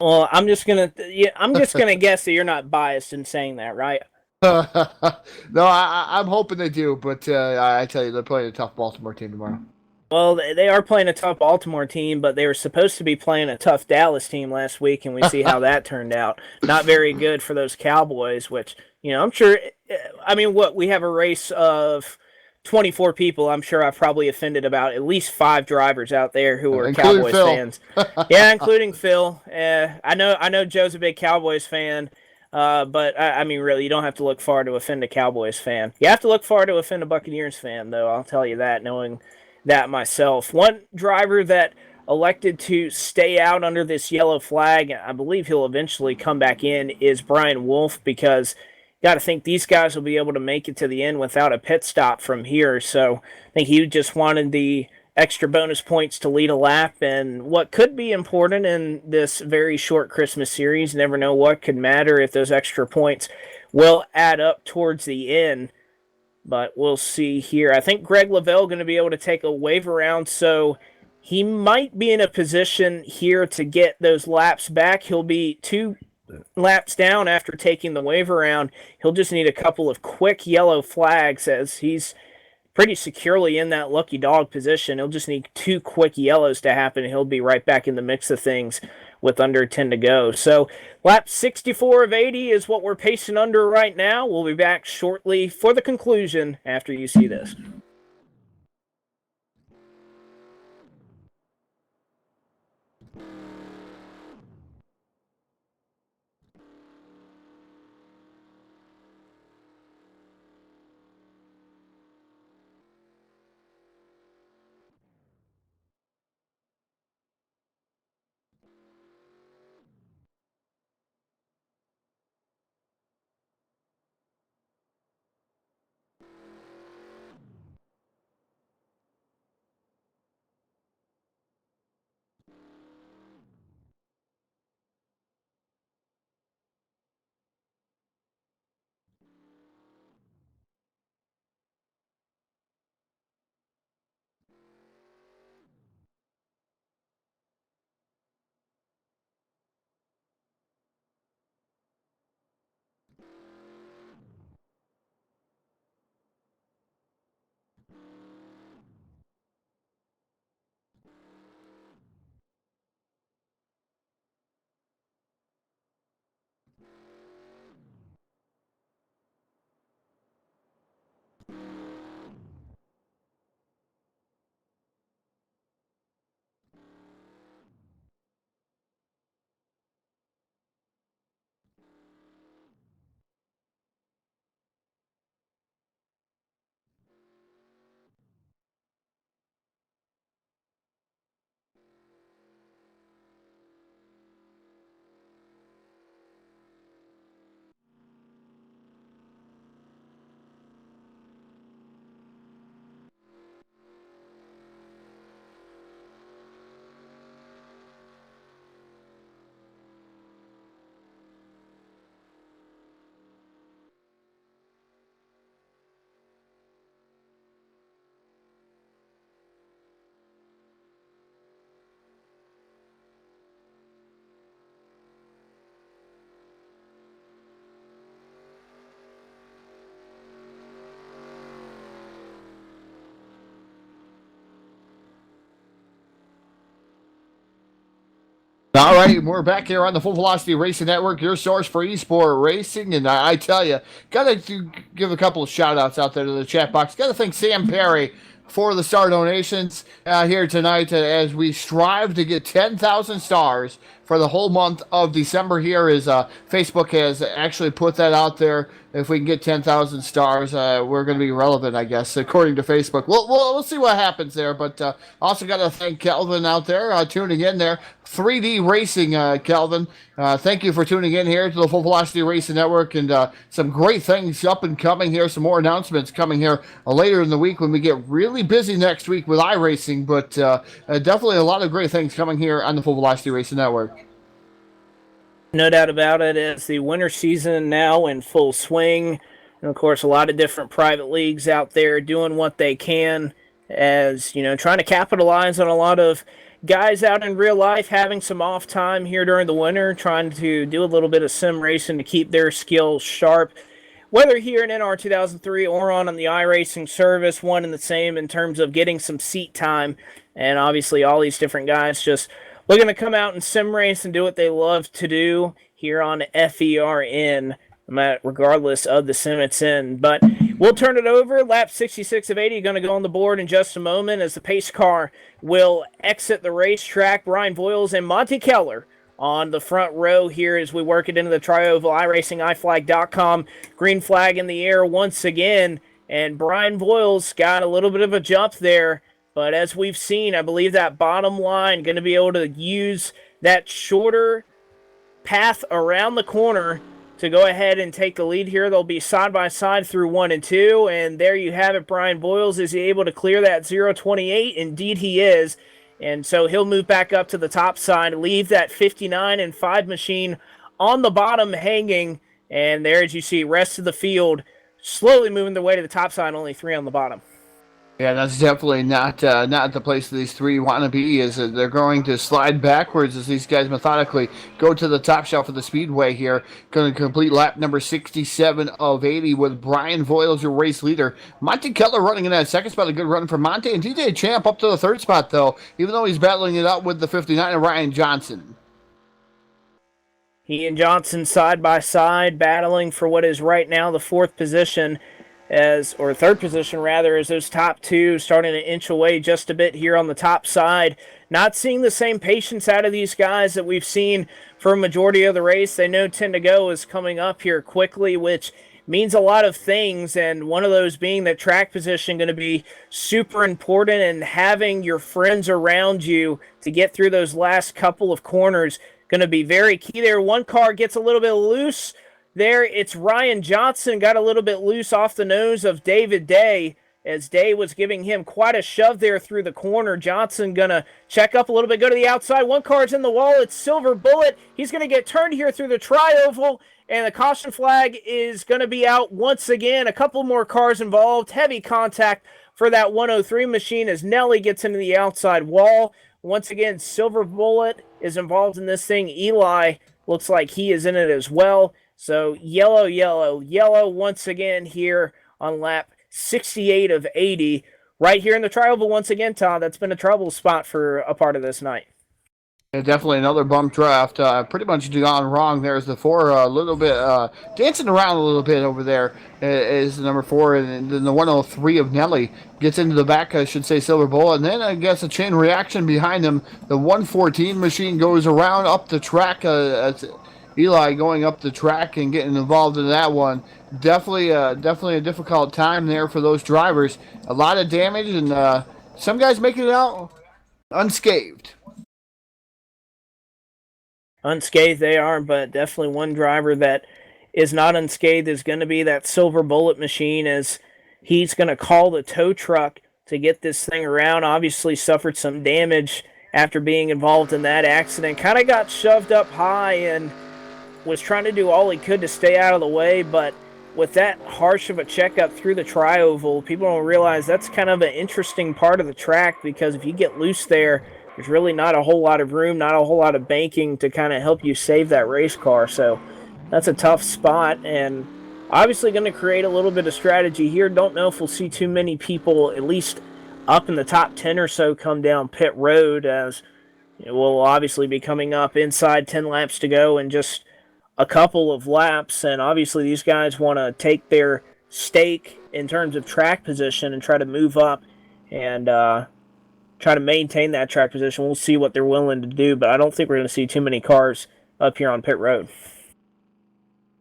A: Well, I'm just gonna guess that you're not biased in saying that, right?
C: No, I'm hoping they do, but I tell you, they're playing a tough Baltimore team tomorrow.
A: Well, they are playing a tough Baltimore team, but they were supposed to be playing a tough Dallas team last week, and we see how that turned out. Not very good for those Cowboys, which, I'm sure. I mean, we have a race of 24 people. I'm sure I've probably offended about at least 5 drivers out there who are
C: Including
A: Cowboys
C: Phil.
A: fans. Yeah, including Phil. I know Joe's a big Cowboys fan. But I mean, really, you don't have to look far to offend a Cowboys fan. You have to look far to offend a Buccaneers fan, though. I'll tell you that, knowing that myself. One driver that elected to stay out under this yellow flag, I believe he'll eventually come back in, is Brian Wolf, because you got to think these guys will be able to make it to the end without a pit stop from here. So I think he just wanted the extra bonus points to lead a lap, and what could be important in this very short Christmas series. Never know what could matter if those extra points will add up towards the end. But we'll see here. I think Greg Lavelle going to be able to take a wave around, so he might be in a position here to get those laps back. He'll be 2 laps down after taking the wave around. He'll just need a couple of quick yellow flags as he's pretty securely in that lucky dog position. He'll just need 2 quick yellows to happen, and he'll be right back in the mix of things with under 10 to go. So lap 64 of 80 is what we're pacing under right now. We'll be back shortly for the conclusion after you see this.
C: All right, we're back here on the Full Velocity Racing Network, your source for eSport racing. And I tell you, got to give a couple of shout outs out there to the chat box. Got to thank Sam Perry for the star donations here tonight as we strive to get 10,000 stars for the whole month of December here. Is Facebook has actually put that out there. If we can get 10,000 stars, we're going to be relevant, I guess, according to Facebook. We'll see what happens there. But also got to thank Kelvin out there tuning in there. 3D Racing, Kelvin. Thank you for tuning in here to the Full Velocity Racing Network, and some great things up and coming here. Some more announcements coming here later in the week when we get really busy next week with iRacing. But definitely a lot of great things coming here on the Full Velocity Racing Network.
A: No doubt about it. It's the winter season now in full swing. And, of course, a lot of different private leagues out there doing what they can as, trying to capitalize on a lot of guys out in real life having some off time here during the winter, trying to do a little bit of sim racing to keep their skills sharp. Whether here in NR 2003 or on the iRacing service, one and the same in terms of getting some seat time. And obviously all these different guys just looking to come out and sim race and do what they love to do here on FERN, regardless of the sim it's in. But we'll turn it over. Lap 66 of 80 going to go on the board in just a moment as the pace car will exit the racetrack. Brian Voiles and Monty Keller on the front row here as we work it into the Tri-Oval, iRacingIFlag.com. Green flag in the air once again, and Brian Voiles got a little bit of a jump there. But as we've seen, I believe that bottom line going to be able to use that shorter path around the corner to go ahead and take the lead here. They'll be side by side through 1 and 2, and there you have it. Brian Voiles, is he able to clear that 0.28? Indeed he is, and so he'll move back up to the top side, leave that 59 and 5 machine on the bottom hanging, and there, as you see, rest of the field slowly moving their way to the top side, only 3 on the bottom.
C: Yeah, that's definitely not the place that these three want to be. Is they're going to slide backwards as these guys methodically go to the top shelf of the speedway here. Going to complete lap number 67 of 80 with Brian Voiles, your race leader. Monty Keller running in that second spot. A good run for Monty. And DJ Champ up to the third spot, though, even though he's battling it out with the 59 and Ryan Johnson.
A: He and Johnson side by side battling for what is right now the fourth position. Third position rather, as those top two starting to inch away just a bit here on the top side. Not seeing the same patience out of these guys that we've seen for a majority of the race. They know 10 to go is coming up here quickly, which means a lot of things, and one of those being that track position going to be super important, and having your friends around you to get through those last couple of corners going to be very key there. One car gets a little bit loose. There, it's Ryan Johnson, got a little bit loose off the nose of David Day, as Day was giving him quite a shove there through the corner. Johnson going to check up a little bit, go to the outside. One car's in the wall. It's Silver Bullet. He's going to get turned here through the Tri-Oval, and the caution flag is going to be out once again. A couple more cars involved. Heavy contact for that 103 machine as Nelly gets into the outside wall. Once again, Silver Bullet is involved in this thing. Eli looks like he is in it as well. So yellow, yellow, yellow once again here on lap 68 of 80. Right here in the Tri-Oval once again, Todd. That's been a trouble spot for a part of this night.
C: Yeah, definitely another bump draft. Pretty much gone wrong. There's the 4 a little bit dancing around a little bit over there is the number 4. And then the 103 of Nelly gets into the back, I should say, Silver Bullet. And then I guess a chain reaction behind him. The 114 machine goes around up the track. Eli going up the track and getting involved in that one. Definitely a difficult time there for those drivers. A lot of damage, and some guys making it out unscathed.
A: Unscathed they are, but definitely one driver that is not unscathed is going to be that Silver Bullet machine, as he's going to call the tow truck to get this thing around. Obviously suffered some damage after being involved in that accident. Kind of got shoved up high and was trying to do all he could to stay out of the way, but with that harsh of a checkup through the Tri-Oval, people don't realize that's kind of an interesting part of the track, because if you get loose there, there's really not a whole lot of room, not a whole lot of banking to kind of help you save that race car. So that's a tough spot, and obviously going to create a little bit of strategy here. Don't know if we'll see too many people, at least up in the top 10 or so, come down pit road, as It will obviously be coming up inside 10 laps to go and just a couple of laps. And obviously, these guys want to take their stake in terms of track position and try to move up and try to maintain that track position. We'll see what they're willing to do, but I don't think we're going to see too many cars up here on pit road.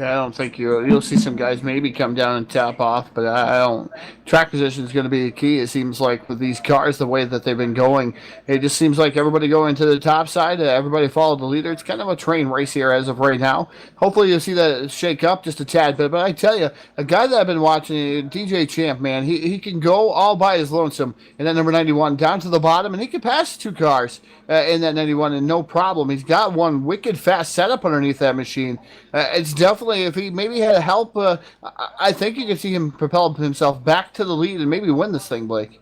C: Yeah, I don't think you'll see some guys maybe come down and tap off, but I don't. Track position is going to be the key. It seems like with these cars, the way that they've been going, it just seems like everybody going to the top side, everybody follow the leader. It's kind of a train race here as of right now. Hopefully, you'll see that shake up just a tad bit. But I tell you, a guy that I've been watching, DJ Champ, man, he can go all by his lonesome in that number 91 down to the bottom, and he can pass two cars in that 91 and no problem. He's got one wicked fast setup underneath that machine. It's definitely, if he maybe had help, I think you could see him propel himself back to the lead and maybe win this thing, Blake.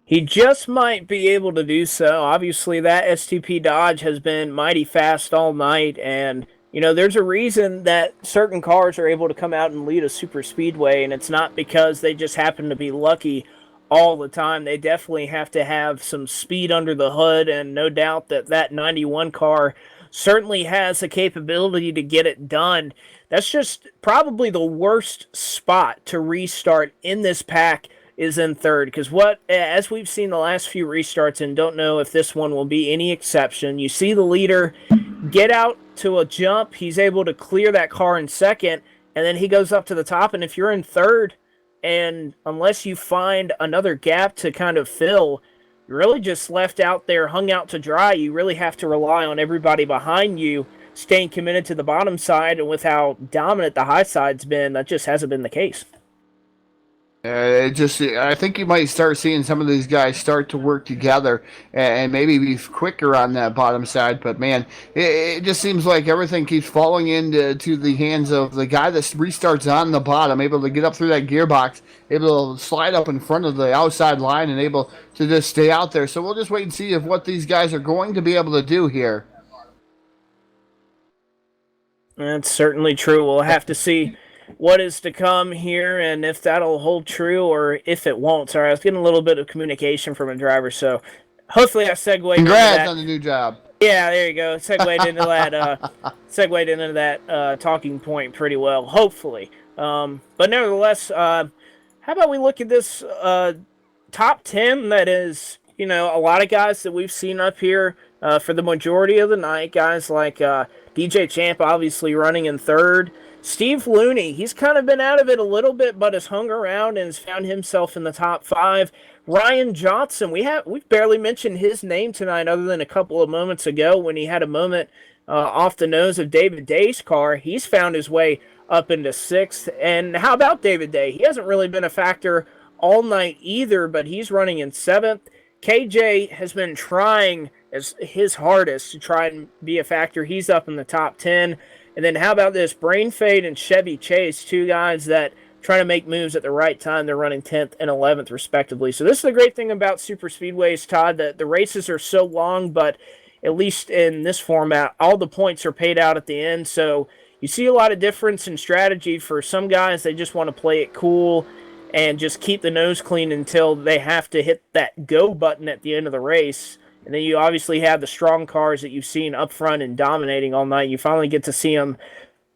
A: He just might be able to do so. Obviously, that STP Dodge has been mighty fast all night, and there's a reason that certain cars are able to come out and lead a super speedway, and it's not because they just happen to be lucky all the time. They definitely have to have some speed under the hood, and no doubt that 91 car certainly has the capability to get it done. That's just probably the worst spot to restart in this pack is in third, because as we've seen the last few restarts, and don't know if this one will be any exception, you see the leader get out to a jump, he's able to clear that car in second, and then he goes up to the top, and if you're in third, and unless you find another gap to kind of fill, you're really just left out there, hung out to dry. You really have to rely on everybody behind you staying committed to the bottom side, and with how dominant the high side's been, that just hasn't been the case.
C: I think you might start seeing some of these guys start to work together and maybe be quicker on that bottom side. But man, it just seems like everything keeps falling into the hands of the guy that restarts on the bottom, able to get up through that gearbox, able to slide up in front of the outside line, and able to just stay out there. So we'll just wait and see if what these guys are going to be able to do here.
A: That's certainly true. We'll have to see what is to come here and if that'll hold true or if it won't. Sorry, I was getting a little bit of communication from a driver, so hopefully I segued into that.
C: Congrats on the new job.
A: Yeah, there you go. Segued into that talking point pretty well, hopefully. But nevertheless, how about we look at this top 10 that is, a lot of guys that we've seen up here for the majority of the night. Guys like DJ Champ obviously running in third. Steve Looney, he's kind of been out of it a little bit, but has hung around and has found himself in the top 5. Ryan Johnson, we've barely mentioned his name tonight other than a couple of moments ago when he had a moment off the nose of David Day's car. He's found his way up into 6th. And how about David Day? He hasn't really been a factor all night either, but he's running in 7th. KJ has been trying his hardest to try and be a factor. He's up in the top 10. And then how about this? Brain Fade and Chevy Chase, two guys that try to make moves at the right time. They're running 10th and 11th, respectively. So this is the great thing about super speedways, Todd, that the races are so long, but at least in this format, all the points are paid out at the end. So you see a lot of difference in strategy. For some guys, they just want to play it cool and just keep the nose clean until they have to hit that go button at the end of the race. And then you obviously have the strong cars that you've seen up front and dominating all night. You finally get to see them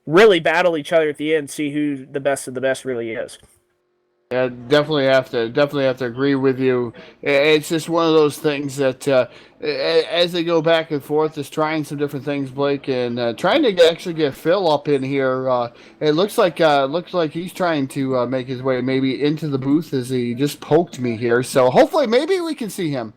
A: really battle each other at the end, see who the best of the best really is.
C: Yeah, definitely have to agree with you. It's just one of those things that as they go back and forth, just trying some different things, Blake, and trying to actually get Phil up in here. It looks like he's trying to make his way maybe into the booth as he just poked me here. So hopefully, maybe we can see him.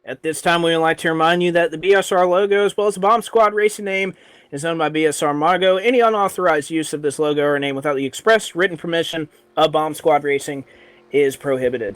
A: At this time, we would like to remind you that the BSR logo, as well as the Bomb Squad racing name, is owned by BSR Margo. Any unauthorized use of this logo or name without the express written permission of Bomb Squad Racing is prohibited.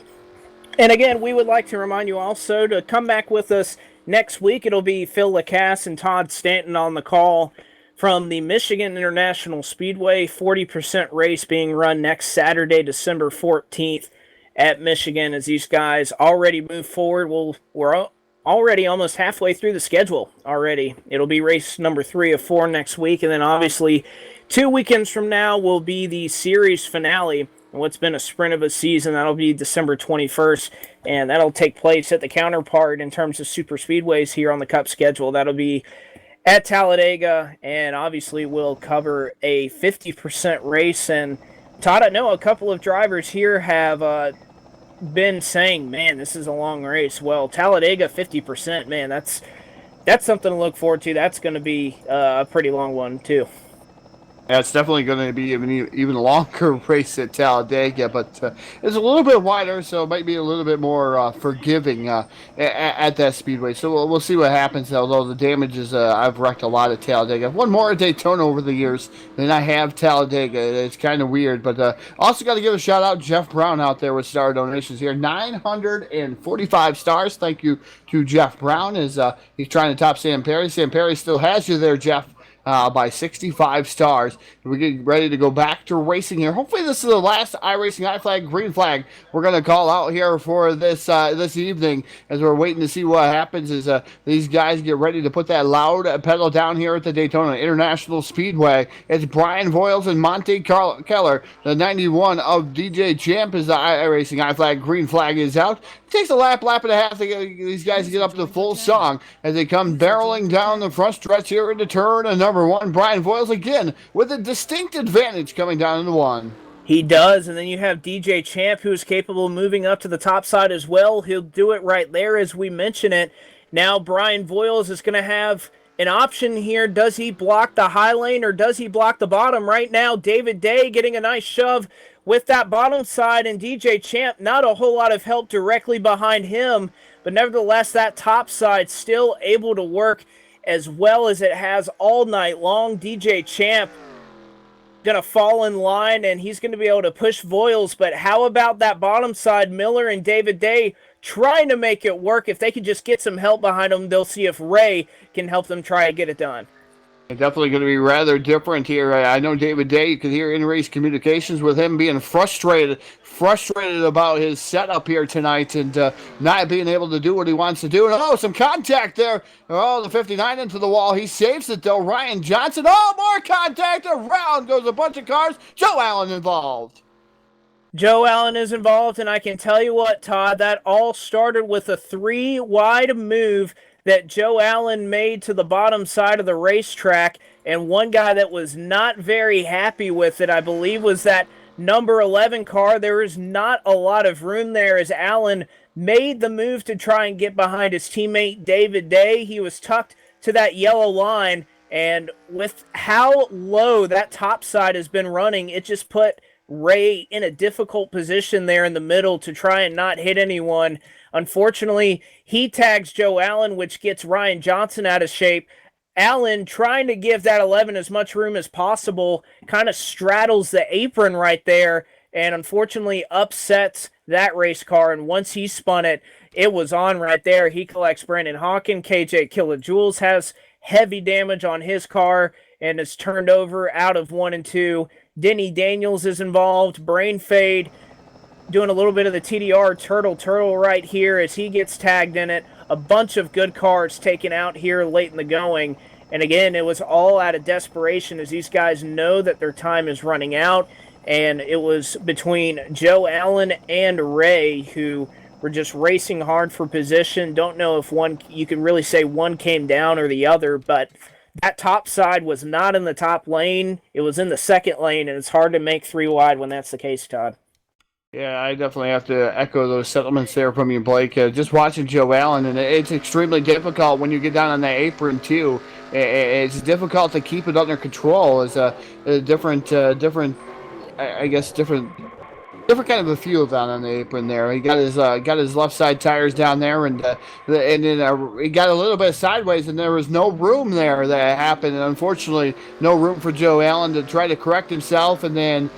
A: And again, we would like to remind you also to come back with us next week. It'll be Phil Lacasse and Todd Stanton on the call from the Michigan International Speedway 40% race being run next Saturday, December 14th at Michigan, as these guys already move forward. We're already almost halfway through the schedule already. It'll be race number 3 of 4 next week, and then obviously 2 weekends from now will be the series finale, what's been a sprint of a season. That'll be December 21st, and that'll take place at the counterpart in terms of super speedways here on the Cup schedule. That'll be at Talladega, and obviously we'll cover a 50% race. And Todd, I know a couple of drivers here have been saying, man, this is a long race. Well, Talladega 50%, man, that's something to look forward to. That's going to be a pretty long one too.
C: Yeah, it's definitely going to be even longer race at Talladega, but it's a little bit wider, so it might be a little bit more forgiving at that speedway. So we'll see what happens, although the damage is I've wrecked a lot at Talladega. I've won more at Daytona over the years than I have Talladega. It's kind of weird, but also got to give a shout-out to Jeff Brown out there with star donations here. 945 stars. Thank you to Jeff Brown as he's trying to top Sam Perry. Sam Perry still has you there, Jeff. By 65 stars. We're getting ready to go back to racing here. Hopefully this is the last iRacing iFlag green flag we're going to call out here for this this evening, as we're waiting to see what happens as these guys get ready to put that loud pedal down here at the Daytona International Speedway. It's Brian Voiles and Monte Keller. The 91 of DJ Champ as the iRacing iFlag green flag is out. It takes a lap and a half to get these guys to get up to full song as they come barreling down the front stretch here into turn number 1. Brian Voiles again with a distinct advantage coming down into 1.
A: He does, and then you have DJ Champ, who's capable of moving up to the top side as well. He'll do it right there as we mention it. Now Brian Voiles is going to have an option here. Does he block the high lane or does he block the bottom? Right now, David Day getting a nice shove with that bottom side, and DJ Champ, not a whole lot of help directly behind him, but nevertheless, that top side still able to work as well as it has all night long. DJ Champ going to fall in line, and he's going to be able to push Voiles, but how about that bottom side? Miller and David Day trying to make it work. If they could just get some help behind them, they'll see if Ray can help them try to get it done.
C: Definitely going to be rather different here. I know David Day, you could hear in-race communications with him being frustrated about his setup here tonight and not being able to do what he wants to do. And some contact there. The 59 into the wall. He saves it though. Ryan Johnson. More contact. Around goes a bunch of cars. Joe Allen involved.
A: Joe Allen is involved, and I can tell you what, Todd, that all started with a 3-wide move that Joe Allen made to the bottom side of the racetrack, and one guy that was not very happy with it, I believe, was that number 11 car. There was not a lot of room there as Allen made the move to try and get behind his teammate David Day. He was tucked to that yellow line, and with how low that top side has been running, it just put Ray in a difficult position there in the middle to try and not hit anyone. Unfortunately, he tags Joe Allen, which gets Ryan Johnson out of shape. Allen, trying to give that 11 as much room as possible, kind of straddles the apron right there, and unfortunately upsets that race car. And once he spun it, it was on right there. He collects Brandon Hawkin. KJ Kilojoules has heavy damage on his car and is turned over out of 1 and 2. Denny Daniels is involved. Brain Fade doing a little bit of the TDR turtle right here as he gets tagged in it. A bunch of good cars taken out here late in the going. And again, it was all out of desperation as these guys know that their time is running out. And it was between Joe Allen and Ray, who were just racing hard for position. Don't know if you could really say one came down or the other, but that top side was not in the top lane. It was in the second lane, and it's hard to make 3 wide when that's the case, Todd.
C: Yeah, I definitely have to echo those sentiments there from you, Blake. Just watching Joe Allen, and it's extremely difficult when you get down on that apron, too. It's difficult to keep it under control. It's different different kind of a feel down on the apron there. He got his left side tires down there, and then he got a little bit sideways, and there was no room there that happened. And unfortunately, no room for Joe Allen to try to correct himself, and then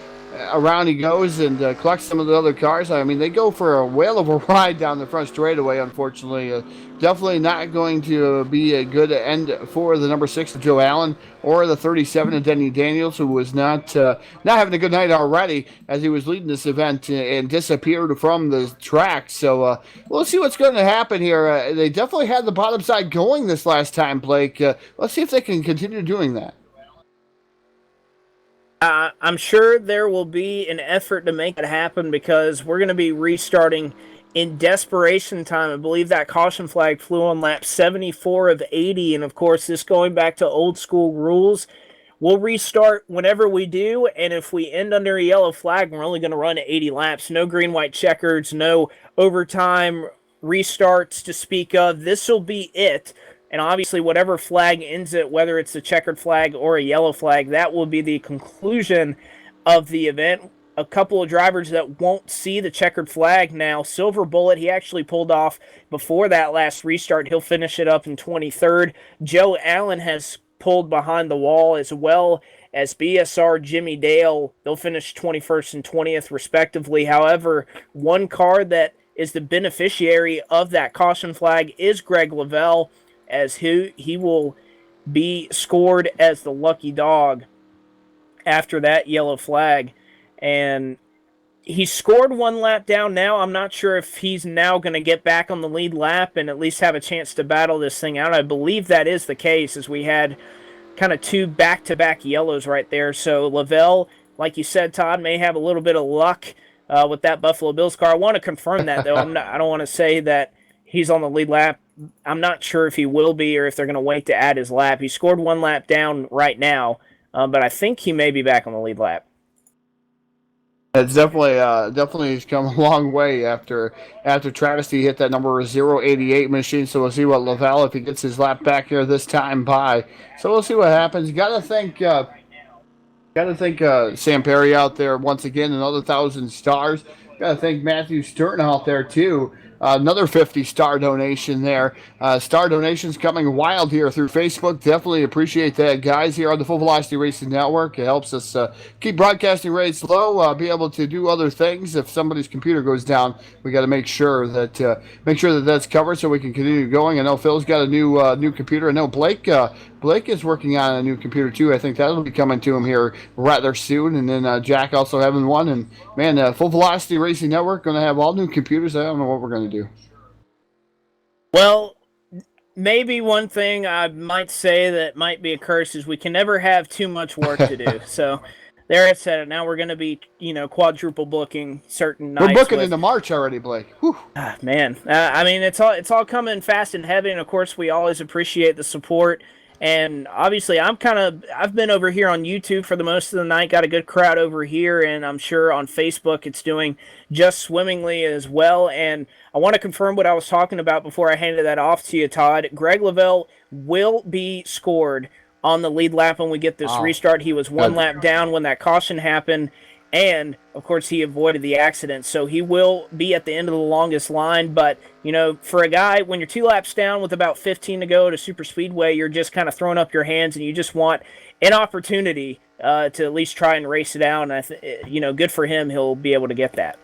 C: around he goes and collects some of the other cars. I mean, they go for a whale of a ride down the front straightaway. Unfortunately, definitely not going to be a good end for the number 6 of Joe Allen or the 37 of Denny Daniels, who was not having a good night already as he was leading this event and disappeared from the track. So we'll see what's going to happen here. They definitely had the bottom side going this last time, Blake. Let's see if they can continue doing that.
A: I'm sure there will be an effort to make it happen because we're going to be restarting in desperation time. I believe that caution flag flew on lap 74 of 80, and of course, this going back to old school rules. We'll restart whenever we do, and if we end under a yellow flag, we're only going to run 80 laps. No green, white checkers, no overtime restarts to speak of. This will be it. And obviously, whatever flag ends it, whether it's a checkered flag or a yellow flag, that will be the conclusion of the event. A couple of drivers that won't see the checkered flag now. Silver Bullet, he actually pulled off before that last restart. He'll finish it up in 23rd. Joe Allen has pulled behind the wall, as well as BSR Jimmy Dale. They'll finish 21st and 20th, respectively. However, one car that is the beneficiary of that caution flag is Greg Lavelle, as he will be scored as the lucky dog after that yellow flag. And he scored one lap down now. I'm not sure if he's now going to get back on the lead lap and at least have a chance to battle this thing out. I believe that is the case, as we had kind of two back-to-back yellows right there. So Lavelle, like you said, Todd, may have a little bit of luck with that Buffalo Bills car. I want to confirm that, though. I don't want to say that he's on the lead lap. I'm not sure if he will be or if they're going to wait to add his lap. He scored one lap down right now, but I think he may be back on the lead lap.
C: It's definitely he's come a long way after Travesty hit that number 088 machine. So we'll see what Lavelle, if he gets his lap back here this time by. So we'll see what happens. Got to thank Sam Perry out there once again, another 1,000 stars. Got to thank Matthew Stern out there too. Another 50-star donation there. Star donations coming wild here through Facebook. Definitely appreciate that, guys, here on the Full Velocity Racing Network. It helps us keep broadcasting rates low, be able to do other things. If somebody's computer goes down, we got to make sure that that's covered so we can continue going. I know Phil's got a new computer. I know Blake is working on a new computer too. I think that'll be coming to him here rather soon. And then Jack also having one. And man, Full Velocity Racing Network going to have all new computers. I don't know what we're going to do.
A: Well, maybe one thing I might say that might be a curse is we can never have too much work to do. So there I said it. Now we're going to be, quadruple booking certain nights.
C: We're booking into March already, Blake. Whew.
A: Man, I mean, it's all coming fast and heavy, and of course we always appreciate the support. And obviously, I've been over here on YouTube for the most of the night, got a good crowd over here, and I'm sure on Facebook it's doing just swimmingly as well. And I want to confirm what I was talking about before I handed that off to you, Todd. Greg Lavelle will be scored on the lead lap when we get this restart. He was one lap down when that caution happened, and of course he avoided the accident, so he will be at the end of the longest line. But for a guy, when you're 2 laps down with about 15 to go to super speedway, you're just kind of throwing up your hands and you just want an opportunity to at least try and race it out. And good for him, he'll be able to get that.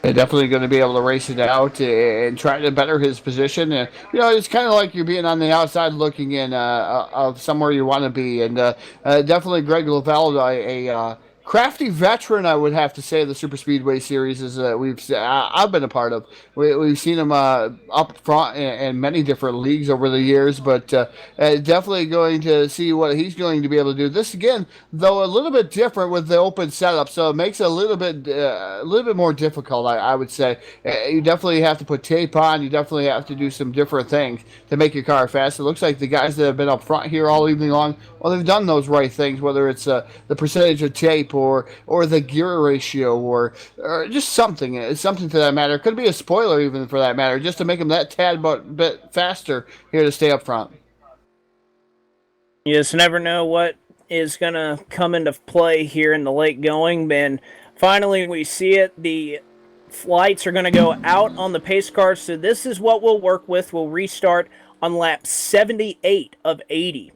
C: They're definitely going to be able to race it out and try to better his position. And, it's kind of like you're being on the outside looking in of somewhere you want to be. And definitely Greg Lavelle, a crafty veteran, I would have to say, the Super Speedway Series is I've been a part of. We've seen him up front in many different leagues over the years, but definitely going to see what he's going to be able to do. This again, though, a little bit different with the open setup, so it makes it a little bit more difficult. I would say you definitely have to put tape on. You definitely have to do some different things to make your car fast. It looks like the guys that have been up front here all evening long, well, they've done those right things, whether it's the percentage of tape or the gear ratio or just something. It's something to that matter. It could be a spoiler even for that matter, just to make them that tad bit faster here to stay up front. You
A: just never know what is going to come into play here in the late going. And Finally, we see it. The lights are going to go out on the pace car, so this is what we'll work with. We'll restart on lap 78 of 80.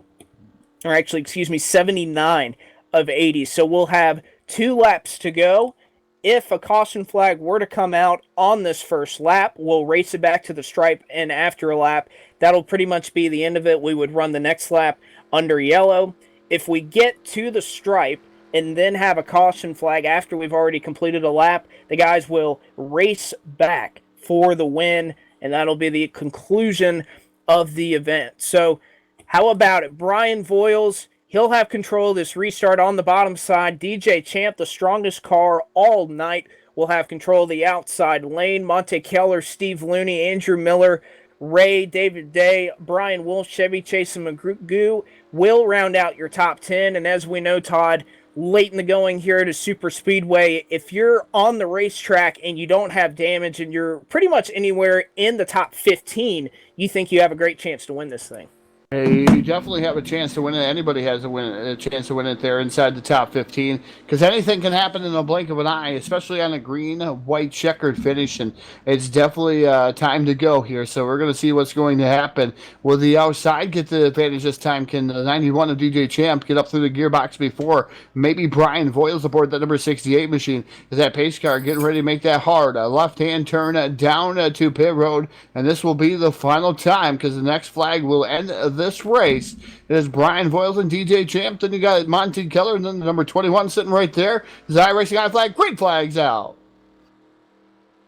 A: Or actually, excuse me, 79 of 80. So we'll have 2 laps to go. If a caution flag were to come out on this first lap, we'll race it back to the stripe, and after a lap, that'll pretty much be the end of it. We would run the next lap under yellow. If we get to the stripe and then have a caution flag after we've already completed a lap, the guys will race back for the win, and that'll be the conclusion of the event. So how about it? Brian Voiles, he'll have control of this restart on the bottom side. DJ Champ, the strongest car all night, will have control of the outside lane. Monte Keller, Steve Looney, Andrew Miller, Ray, David Day, Brian Wolf, Chevy Chase, and Magoo will round out your top 10. And as we know, Todd, late in the going here at a super speedway, if you're on the racetrack and you don't have damage and you're pretty much anywhere in the top 15, you think you have a great chance to win this thing.
C: Hey, you definitely have a chance to win it. Anybody has a chance to win it there inside the top 15, because anything can happen in the blink of an eye, especially on a green, white checkered finish, and it's definitely time to go here. So we're going to see what's going to happen. Will the outside get the advantage this time? Can the 91 of DJ Champ get up through the gearbox before maybe Brian Voiles aboard that number 68 machine? Is that pace car getting ready to make that hard left-hand turn down to pit road, and this will be the final time, because the next flag will end this race. It is Brian Voiles and DJ Champ. Then you got Monte Keller, and then the number 21 sitting right there. Zai Racing I flag. Green flag's out.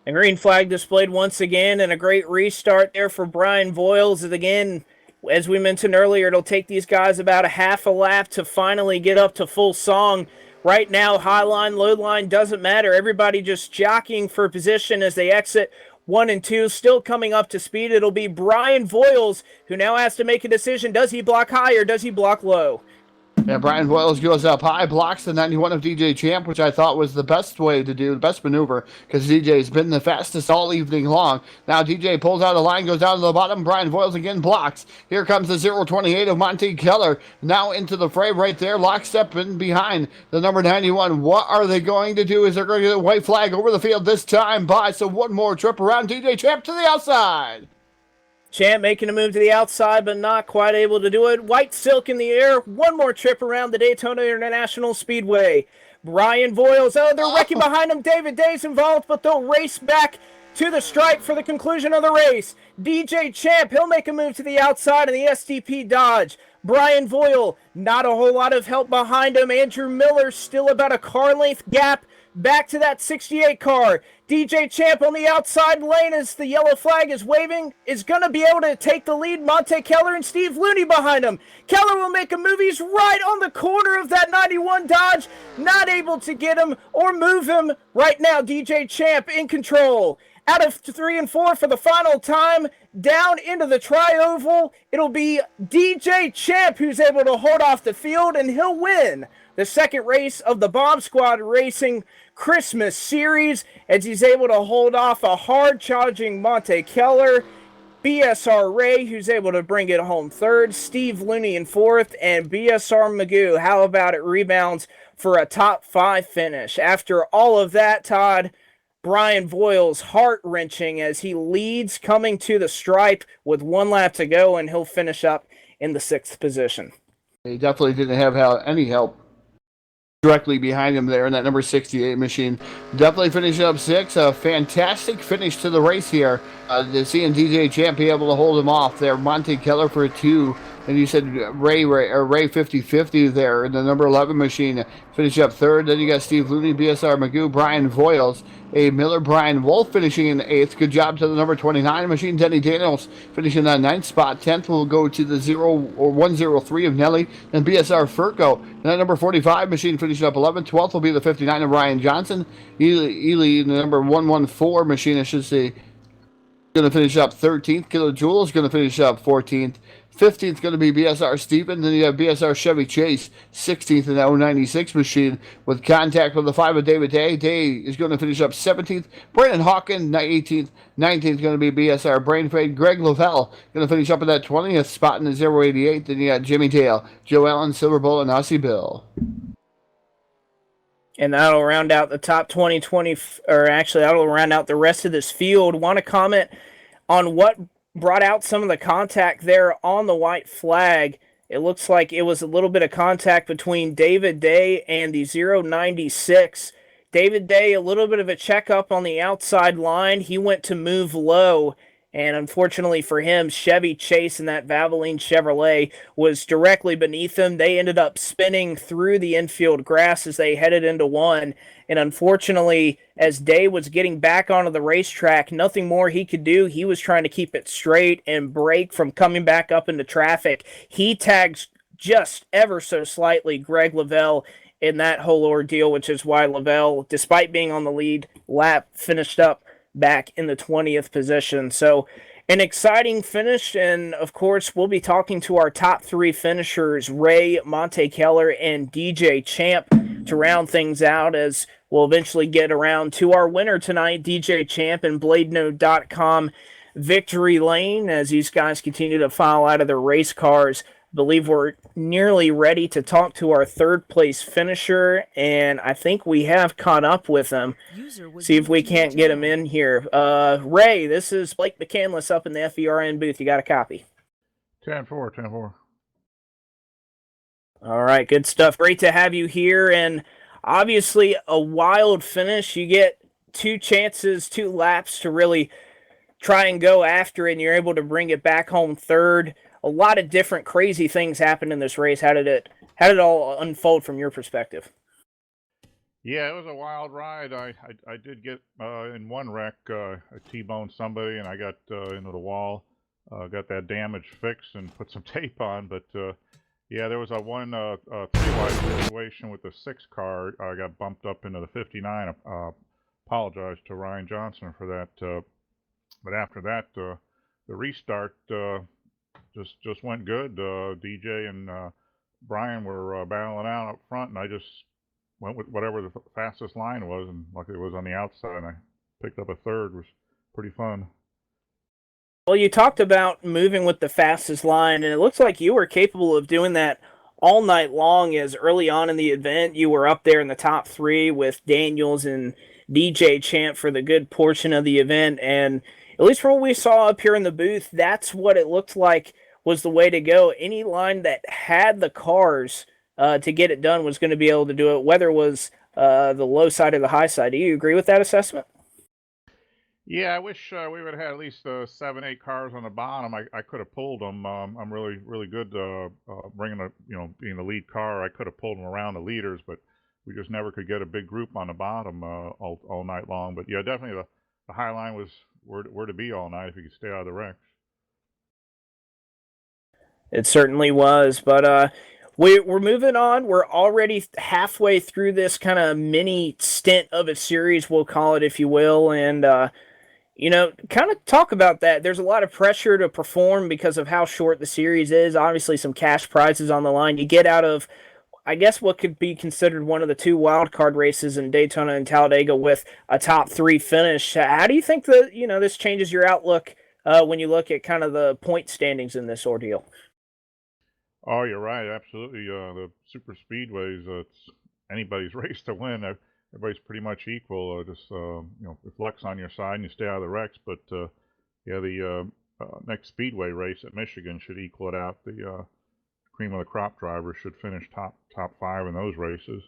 A: A green flag displayed once again, and a great restart there for Brian Voiles. And again, as we mentioned earlier, it'll take these guys about a half a lap to finally get up to full song. Right now, high line, low line, doesn't matter. Everybody just jockeying for position as they exit 1 and 2, still coming up to speed. It'll be Brian Voiles, who now has to make a decision. Does he block high or does he block low?
C: Yeah, Brian Voiles goes up high, blocks the 91 of DJ Champ, which I thought was the best way to do, the best maneuver, because DJ's been the fastest all evening long. Now DJ pulls out of the line, goes down to the bottom. Brian Voiles again blocks. Here comes the 028 of Monte Keller, now into the fray right there, lockstep in behind the number 91. What are they going to do? Is they're going to get a white flag over the field this time by, so one more trip around. DJ Champ to the outside.
A: Champ making a move to the outside, but not quite able to do it. White silk in the air. One more trip around the Daytona International Speedway. Brian Voiles, they're wrecking behind him. David Day's involved, but they'll race back to the stripe for the conclusion of the race. DJ Champ, he'll make a move to the outside of the SDP Dodge. Brian Voiles, not a whole lot of help behind him. Andrew Miller still about a car length gap back to that 68 car. DJ Champ on the outside lane as the yellow flag is waving is going to be able to take the lead. Monte Keller and Steve Looney behind him. Keller will make a move. He's right on the corner of that 91 Dodge. Not able to get him or move him right now. DJ Champ in control. Out of 3 and 4 for the final time, down into the tri-oval. It'll be DJ Champ who's able to hold off the field, and he'll win the second race of the Bomb Squad Racing Christmas Series as he's able to hold off a hard-charging Monte Keller, BSR Ray, who's able to bring it home third, Steve Looney in fourth, and BSR Magoo, how about it, rebounds for a top 5 finish. After all of that, Todd, Brian Voiles heart-wrenching as he leads coming to the stripe with 1 lap to go, and he'll finish up in the 6th position.
C: He definitely didn't have any help directly behind him there in that number 68 machine. Definitely finishing up 6. A fantastic finish to the race here. Seeing DJ Champ be able to hold him off there. Monte Keller for 2. And you said Ray 50-50 there in the number 11 machine. Finish up 3rd. Then you got Steve Looney, BSR Magoo, Brian Voiles, A. Miller, Brian Wolf finishing in 8th. Good job to the number 29 machine. Denny Daniels finishing that 9th spot. 10th will go to the 103 of Nelly. And BSR Furco. And that number 45 machine finishing up 11th. 12th will be the 59 of Ryan Johnson. Ely, the number 114 machine, I should say, going to finish up 13th. Killer Jewel is going to finish up 14th. 15th going to be BSR Steven. Then you have BSR Chevy Chase, 16th in that 096 machine with contact with the 5 of David Day. Day is going to finish up 17th. Brandon Hawkins, 18th. 19th going to be BSR Brain Fade. Greg Lavelle going to finish up in that 20th spot in the 088. Then you got Jimmy Dale, Joe Allen, Silver Bull, and Aussie Bill.
A: And that'll round out the top 2020, or actually, that'll round out the rest of this field. Want to comment on what brought out some of the contact there on the white flag? It looks like it was a little bit of contact between David Day and the 096. David Day, a little bit of a checkup on the outside line. He went to move low, and unfortunately for him, Chevy Chase in that Valvoline Chevrolet was directly beneath him. They ended up spinning through the infield grass as they headed into one. And unfortunately, as Day was getting back onto the racetrack, nothing more he could do. He was trying to keep it straight and brake from coming back up into traffic. He tags just ever so slightly Greg Lavelle in that whole ordeal, which is why Lavelle, despite being on the lead lap, finished up back in the 20th position. So an exciting finish, and of course, we'll be talking to our top three finishers, Ray, Monte Keller, and DJ Champ, to round things out as we'll eventually get around to our winner tonight, DJ Champ and BladeNode.com Victory Lane, as these guys continue to file out of their race cars. I believe we're nearly ready to talk to our third place finisher, and I think we have caught up with him. See if we can't get him in here. Ray, this is Blake McCandless up in the FERN booth. You got a copy?
D: 10-4, 10-4.
A: All right, good stuff. Great to have you here, and obviously a wild finish. You get two chances, two laps to really try and go after it, and you're able to bring it back home third. A lot of different crazy things happened in this race. How did it all unfold from your perspective?
D: Yeah, it was a wild ride. I did get in one wreck, I T-boned somebody, and I got into the wall. Got that damage fixed and put some tape on. But yeah, there was a one three-wide situation with the 6 car. I got bumped up into the 59. Apologize to Ryan Johnson for that. But after that, the restart just went good. DJ and Brian were battling out up front, and I just went with whatever the fastest line was, and luckily it was on the outside, and I picked up a third. It was pretty fun.
A: Well, you talked about moving with the fastest line, and it looks like you were capable of doing that all night long, as early on in the event you were up there in the top 3 with Daniels and DJ Champ for the good portion of the event, and at least from what we saw up here in the booth, that's what it looked like was the way to go. Any line that had the cars to get it done was going to be able to do it, whether it was the low side or the high side. Do you agree with that assessment?
D: Yeah, I wish we would have had at least 7, 8 cars on the bottom. I could have pulled them. I'm really good bringing being the lead car. I could have pulled them around the leaders, but we just never could get a big group on the bottom all night long. But yeah, definitely the high line was where to be all night if you could stay out of the wrecks.
A: It certainly was, but we're moving on. We're already halfway through this kind of mini stint of a series, we'll call it, if you will, and kind of talk about that. There's a lot of pressure to perform because of how short the series is. Obviously, some cash prizes on the line. You get out of, I guess, what could be considered one of the 2 wild card races in Daytona and Talladega with a top 3 finish. How do you think that this changes your outlook when you look at kind of the point standings in this ordeal?
D: Oh, you're right. Absolutely. The super speedways, it's anybody's race to win. Everybody's pretty much equal. Just if luck's on your side and you stay out of the wrecks. But yeah, the next speedway race at Michigan should equal it out. The cream of the crop drivers should finish top 5 in those races.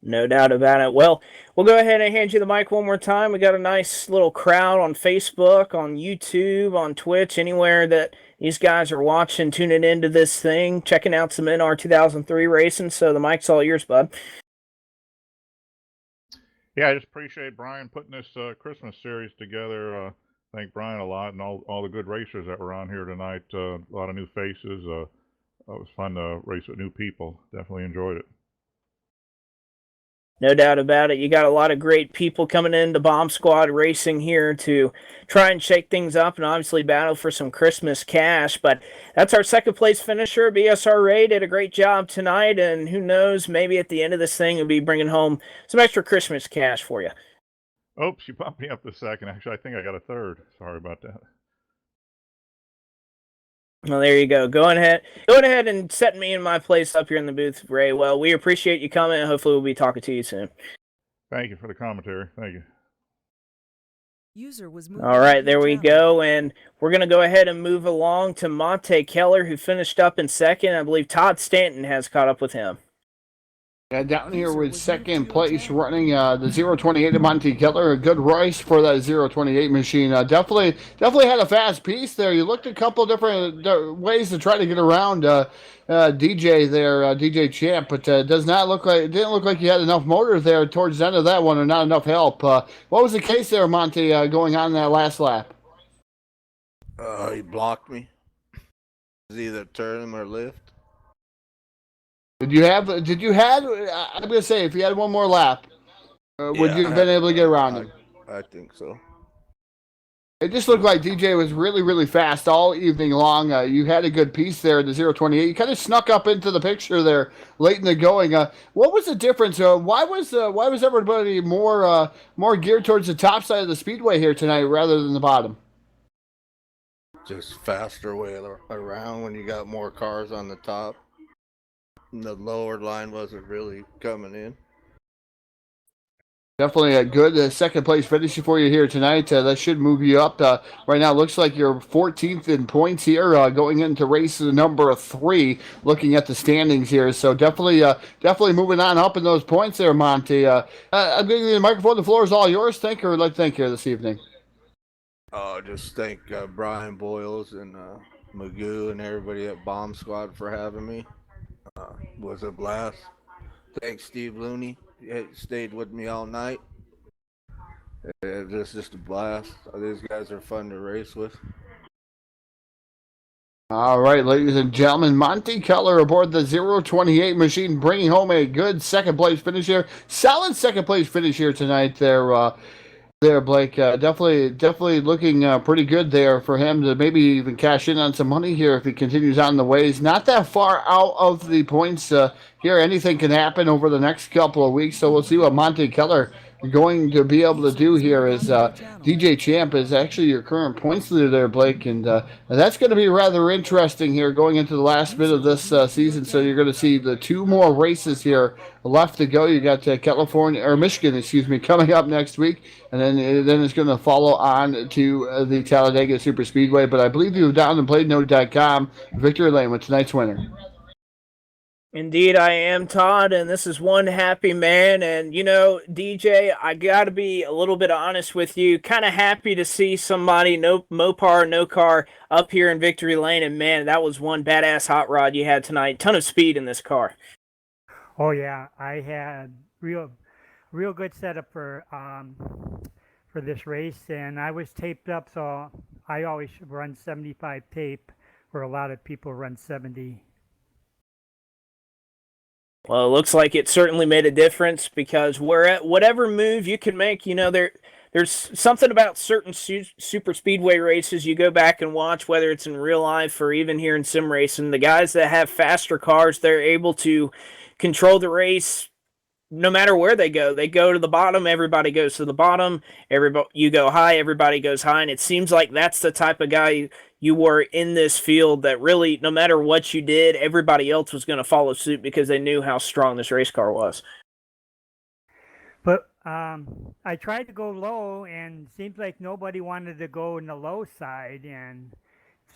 A: No doubt about it. Well, we'll go ahead and hand you the mic one more time. We got a nice little crowd on Facebook, on YouTube, on Twitch, anywhere that these guys are watching, tuning into this thing, checking out some NR 2003 racing. So the mic's all yours, bud.
D: Yeah, I just appreciate Brian putting this Christmas series together. Thank Brian a lot, and all the good racers that were on here tonight. A lot of new faces. It was fun to race with new people. Definitely enjoyed it.
A: No doubt about it. You got a lot of great people coming into Bomb Squad Racing here to try and shake things up and obviously battle for some Christmas cash. But that's our second place finisher. BSR Ray did a great job tonight, and who knows, maybe at the end of this thing, we'll be bringing home some extra Christmas cash for you.
D: Oops, you bumped me up the second. Actually, I think I got a third. Sorry about that.
A: Well, there you go. Go ahead and set me in my place up here in the booth, Ray. Well, we appreciate you coming, and hopefully we'll be talking to you soon.
D: Thank you for the commentary. Thank you.
E: User was moved
A: All right,
E: into
A: there
E: your
A: we
E: channel.
A: go, and we're going to go ahead and move along to Monte Keller, who finished up in second. I believe Todd Stanton has caught up with him.
C: Yeah, down here
E: User
C: with
E: was
C: second
E: moved to your
C: place
E: channel.
C: running the 028 of Monte Keller. A good race for that 028 machine. Definitely had a fast piece there. You looked at a couple different ways to try to get around DJ there, DJ Champ, but it didn't look like you had enough motor there towards the end of that one, or not enough help. What was the case there, Monte, going on in that last lap?
F: He blocked me. It was either turn him or lift.
C: Did you have? I'm gonna say, if you had one more lap, would you have been able to get around him?
F: I think so.
C: It just looked like DJ was really, really fast all evening long. You had a good piece there in the 028. You kind of snuck up into the picture there late in the going. What was the difference? Why was everybody more geared towards the top side of the speedway here tonight rather than the bottom?
F: Just faster way around when you got more cars on the top. The lower line wasn't really coming in.
C: Definitely a good second place finish for you here tonight. That should move you up. Right now, it looks like you're 14th in points here, going into race number 3. Looking at the standings here, so definitely moving on up in those points there, Monty. I'm giving you the microphone. The floor is all yours. Thank you, or let's thank you this evening.
F: Just thank Brian Boyles and Magoo and everybody at Bomb Squad for having me. Was a blast. Thanks, Steve Looney. He stayed with me all night. It was just a blast. These guys are fun to race with.
C: All right, ladies and gentlemen, Monte Keller aboard the 028 machine, bringing home a good second place finish here. Solid second place finish here tonight. There, Blake. Definitely looking pretty good there for him to maybe even cash in on some money here if he continues on the ways. Not that far out of the points here. Anything can happen over the next couple of weeks, so we'll see what Monte Keller going to be able to do here as DJ Champ is actually your current points leader there, Blake, and that's going to be rather interesting here going into the last bit of this season. So you're going to see the 2 more races here left to go. You got Michigan, excuse me, coming up next week, and then it's going to follow on to the Talladega Super Speedway. But I believe you've down and played Node.com. Victory Lane with tonight's winner.
A: Indeed, I am, Todd, and this is one happy man. And, DJ, I got to be a little bit honest with you. Kind of happy to see somebody, no Mopar, no car, up here in Victory Lane. And, man, that was one badass hot rod you had tonight. Ton of speed in this car.
G: Oh, yeah. I had real good setup for this race, and I was taped up, so I always run 75 tape, where a lot of people run 70.
A: Well, it looks like it certainly made a difference because whatever move you can make, there's something about certain super speedway races you go back and watch, whether it's in real life or even here in sim racing. The guys that have faster cars, they're able to control the race no matter where they go. They go to the bottom, everybody goes to the bottom. You go high, everybody goes high, and it seems like that's the type of guy you were in this field, that really, no matter what you did, everybody else was going to follow suit because they knew how strong this race car was.
G: But I tried to go low, and seems like nobody wanted to go in the low side, and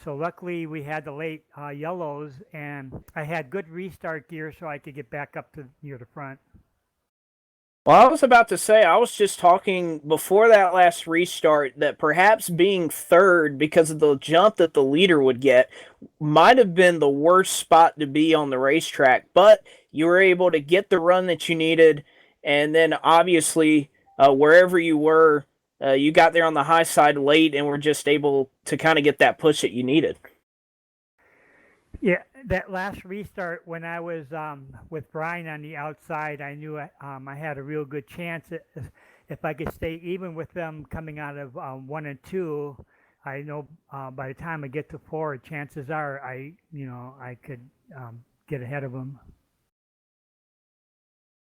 G: so luckily we had the late yellows, and I had good restart gear so I could get back up to near the front.
A: Well, I was about to say, I was just talking before that last restart that perhaps being third because of the jump that the leader would get might have been the worst spot to be on the racetrack, but you were able to get the run that you needed, and then obviously wherever you were, you got there on the high side late and were just able to kind of get that push that you needed.
G: Yeah, that last restart when I was with Brian on the outside, I knew I had a real good chance if I could stay even with them coming out of 1 and 2. I know by the time I get to 4, chances are I could get ahead of them.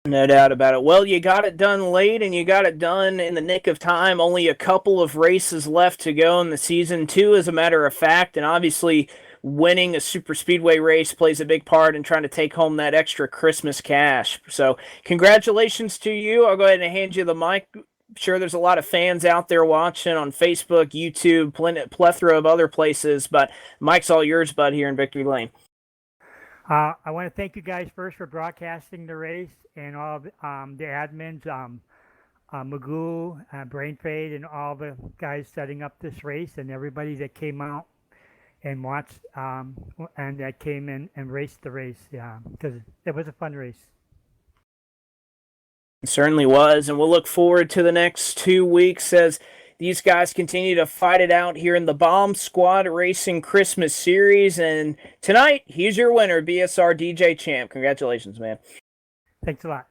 A: No doubt about it. Well, you got it done late, and you got it done in the nick of time. Only a couple of races left to go in the season, 2 as a matter of fact, and obviously winning a super speedway race plays a big part in trying to take home that extra Christmas cash. So congratulations to you. I'll go ahead and hand you the mic. I'm sure there's a lot of fans out there watching on Facebook, YouTube, plethora of other places, but mic's all yours, bud, here in Victory Lane.
G: I want to thank you guys first for broadcasting the race and all of, the admins, Magoo, Brain Fade, and all the guys setting up this race, and everybody that came out and watched and that came in and raced the race. Yeah, because it was a fun race.
A: It certainly was, and we'll look forward to the next 2 weeks as these guys continue to fight it out here in the Bomb Squad Racing Christmas Series. And tonight, he's your winner, BSR DJ Champ. Congratulations, man.
G: Thanks a lot.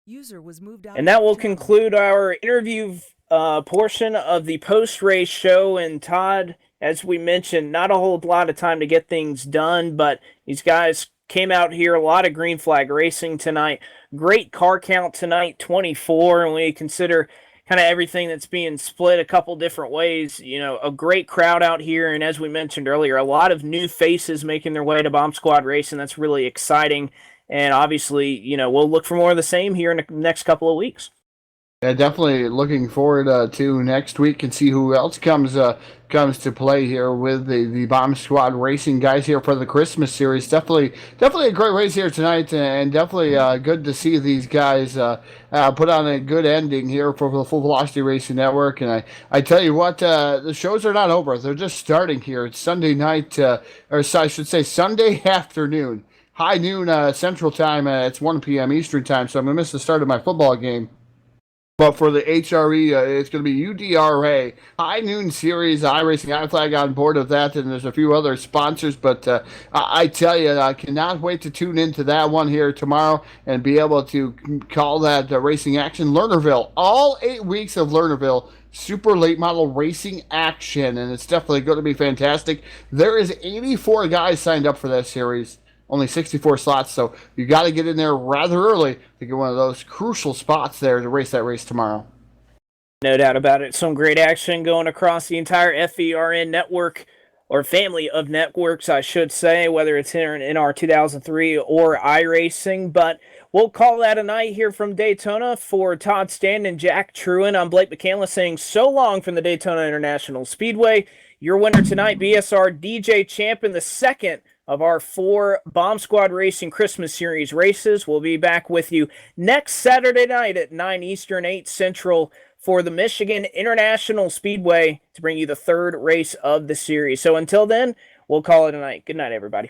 E: User was moved out.
A: And that will conclude our interview portion of the post-race show. And Todd, as we mentioned, not a whole lot of time to get things done, but these guys came out here, a lot of green flag racing tonight. Great car count tonight, 24, and we consider kind of everything that's being split a couple different ways. You know, a great crowd out here, and as we mentioned earlier, a lot of new faces making their way to Bomb Squad Racing. That's really exciting, and obviously, you know, we'll look for more of the same here in the next couple of weeks.
C: Yeah, definitely looking forward to next week and see who else comes to play here with the Bomb Squad Racing guys here for the Christmas series. Definitely a great race here tonight, and definitely good to see these guys put on a good ending here for the Full Velocity Racing Network. And I tell you what, the shows are not over; they're just starting here. It's Sunday night, or I should say Sunday afternoon, high noon Central Time. It's 1 p.m. Eastern Time, so I'm gonna miss the start of my football game. But for the HRE, it's going to be UDRA, High Noon Series, iRacing, iFlag on board of that, and there's a few other sponsors. But I tell you, I cannot wait to tune into that one here tomorrow and be able to call that racing action. Lernerville, all 8 weeks of Lernerville, super late model racing action, and it's definitely going to be fantastic. There is 84 guys signed up for that series. Only 64 slots, so you got to get in there rather early to get one of those crucial spots there to race that race tomorrow.
A: No doubt about it. Some great action going across the entire FERN network, or family of networks, I should say, whether it's here in our 2003 or iRacing. But we'll call that a night here from Daytona. For Todd Stand and Jack Truin, I'm Blake McCandless saying so long from the Daytona International Speedway. Your winner tonight, BSR DJ Champ, in the second of our 4 Bomb Squad Racing Christmas Series races. We'll be back with you next Saturday night at 9 Eastern, 8 Central for the Michigan International Speedway to bring you the 3rd race of the series. So until then, we'll call it a night. Good night, everybody.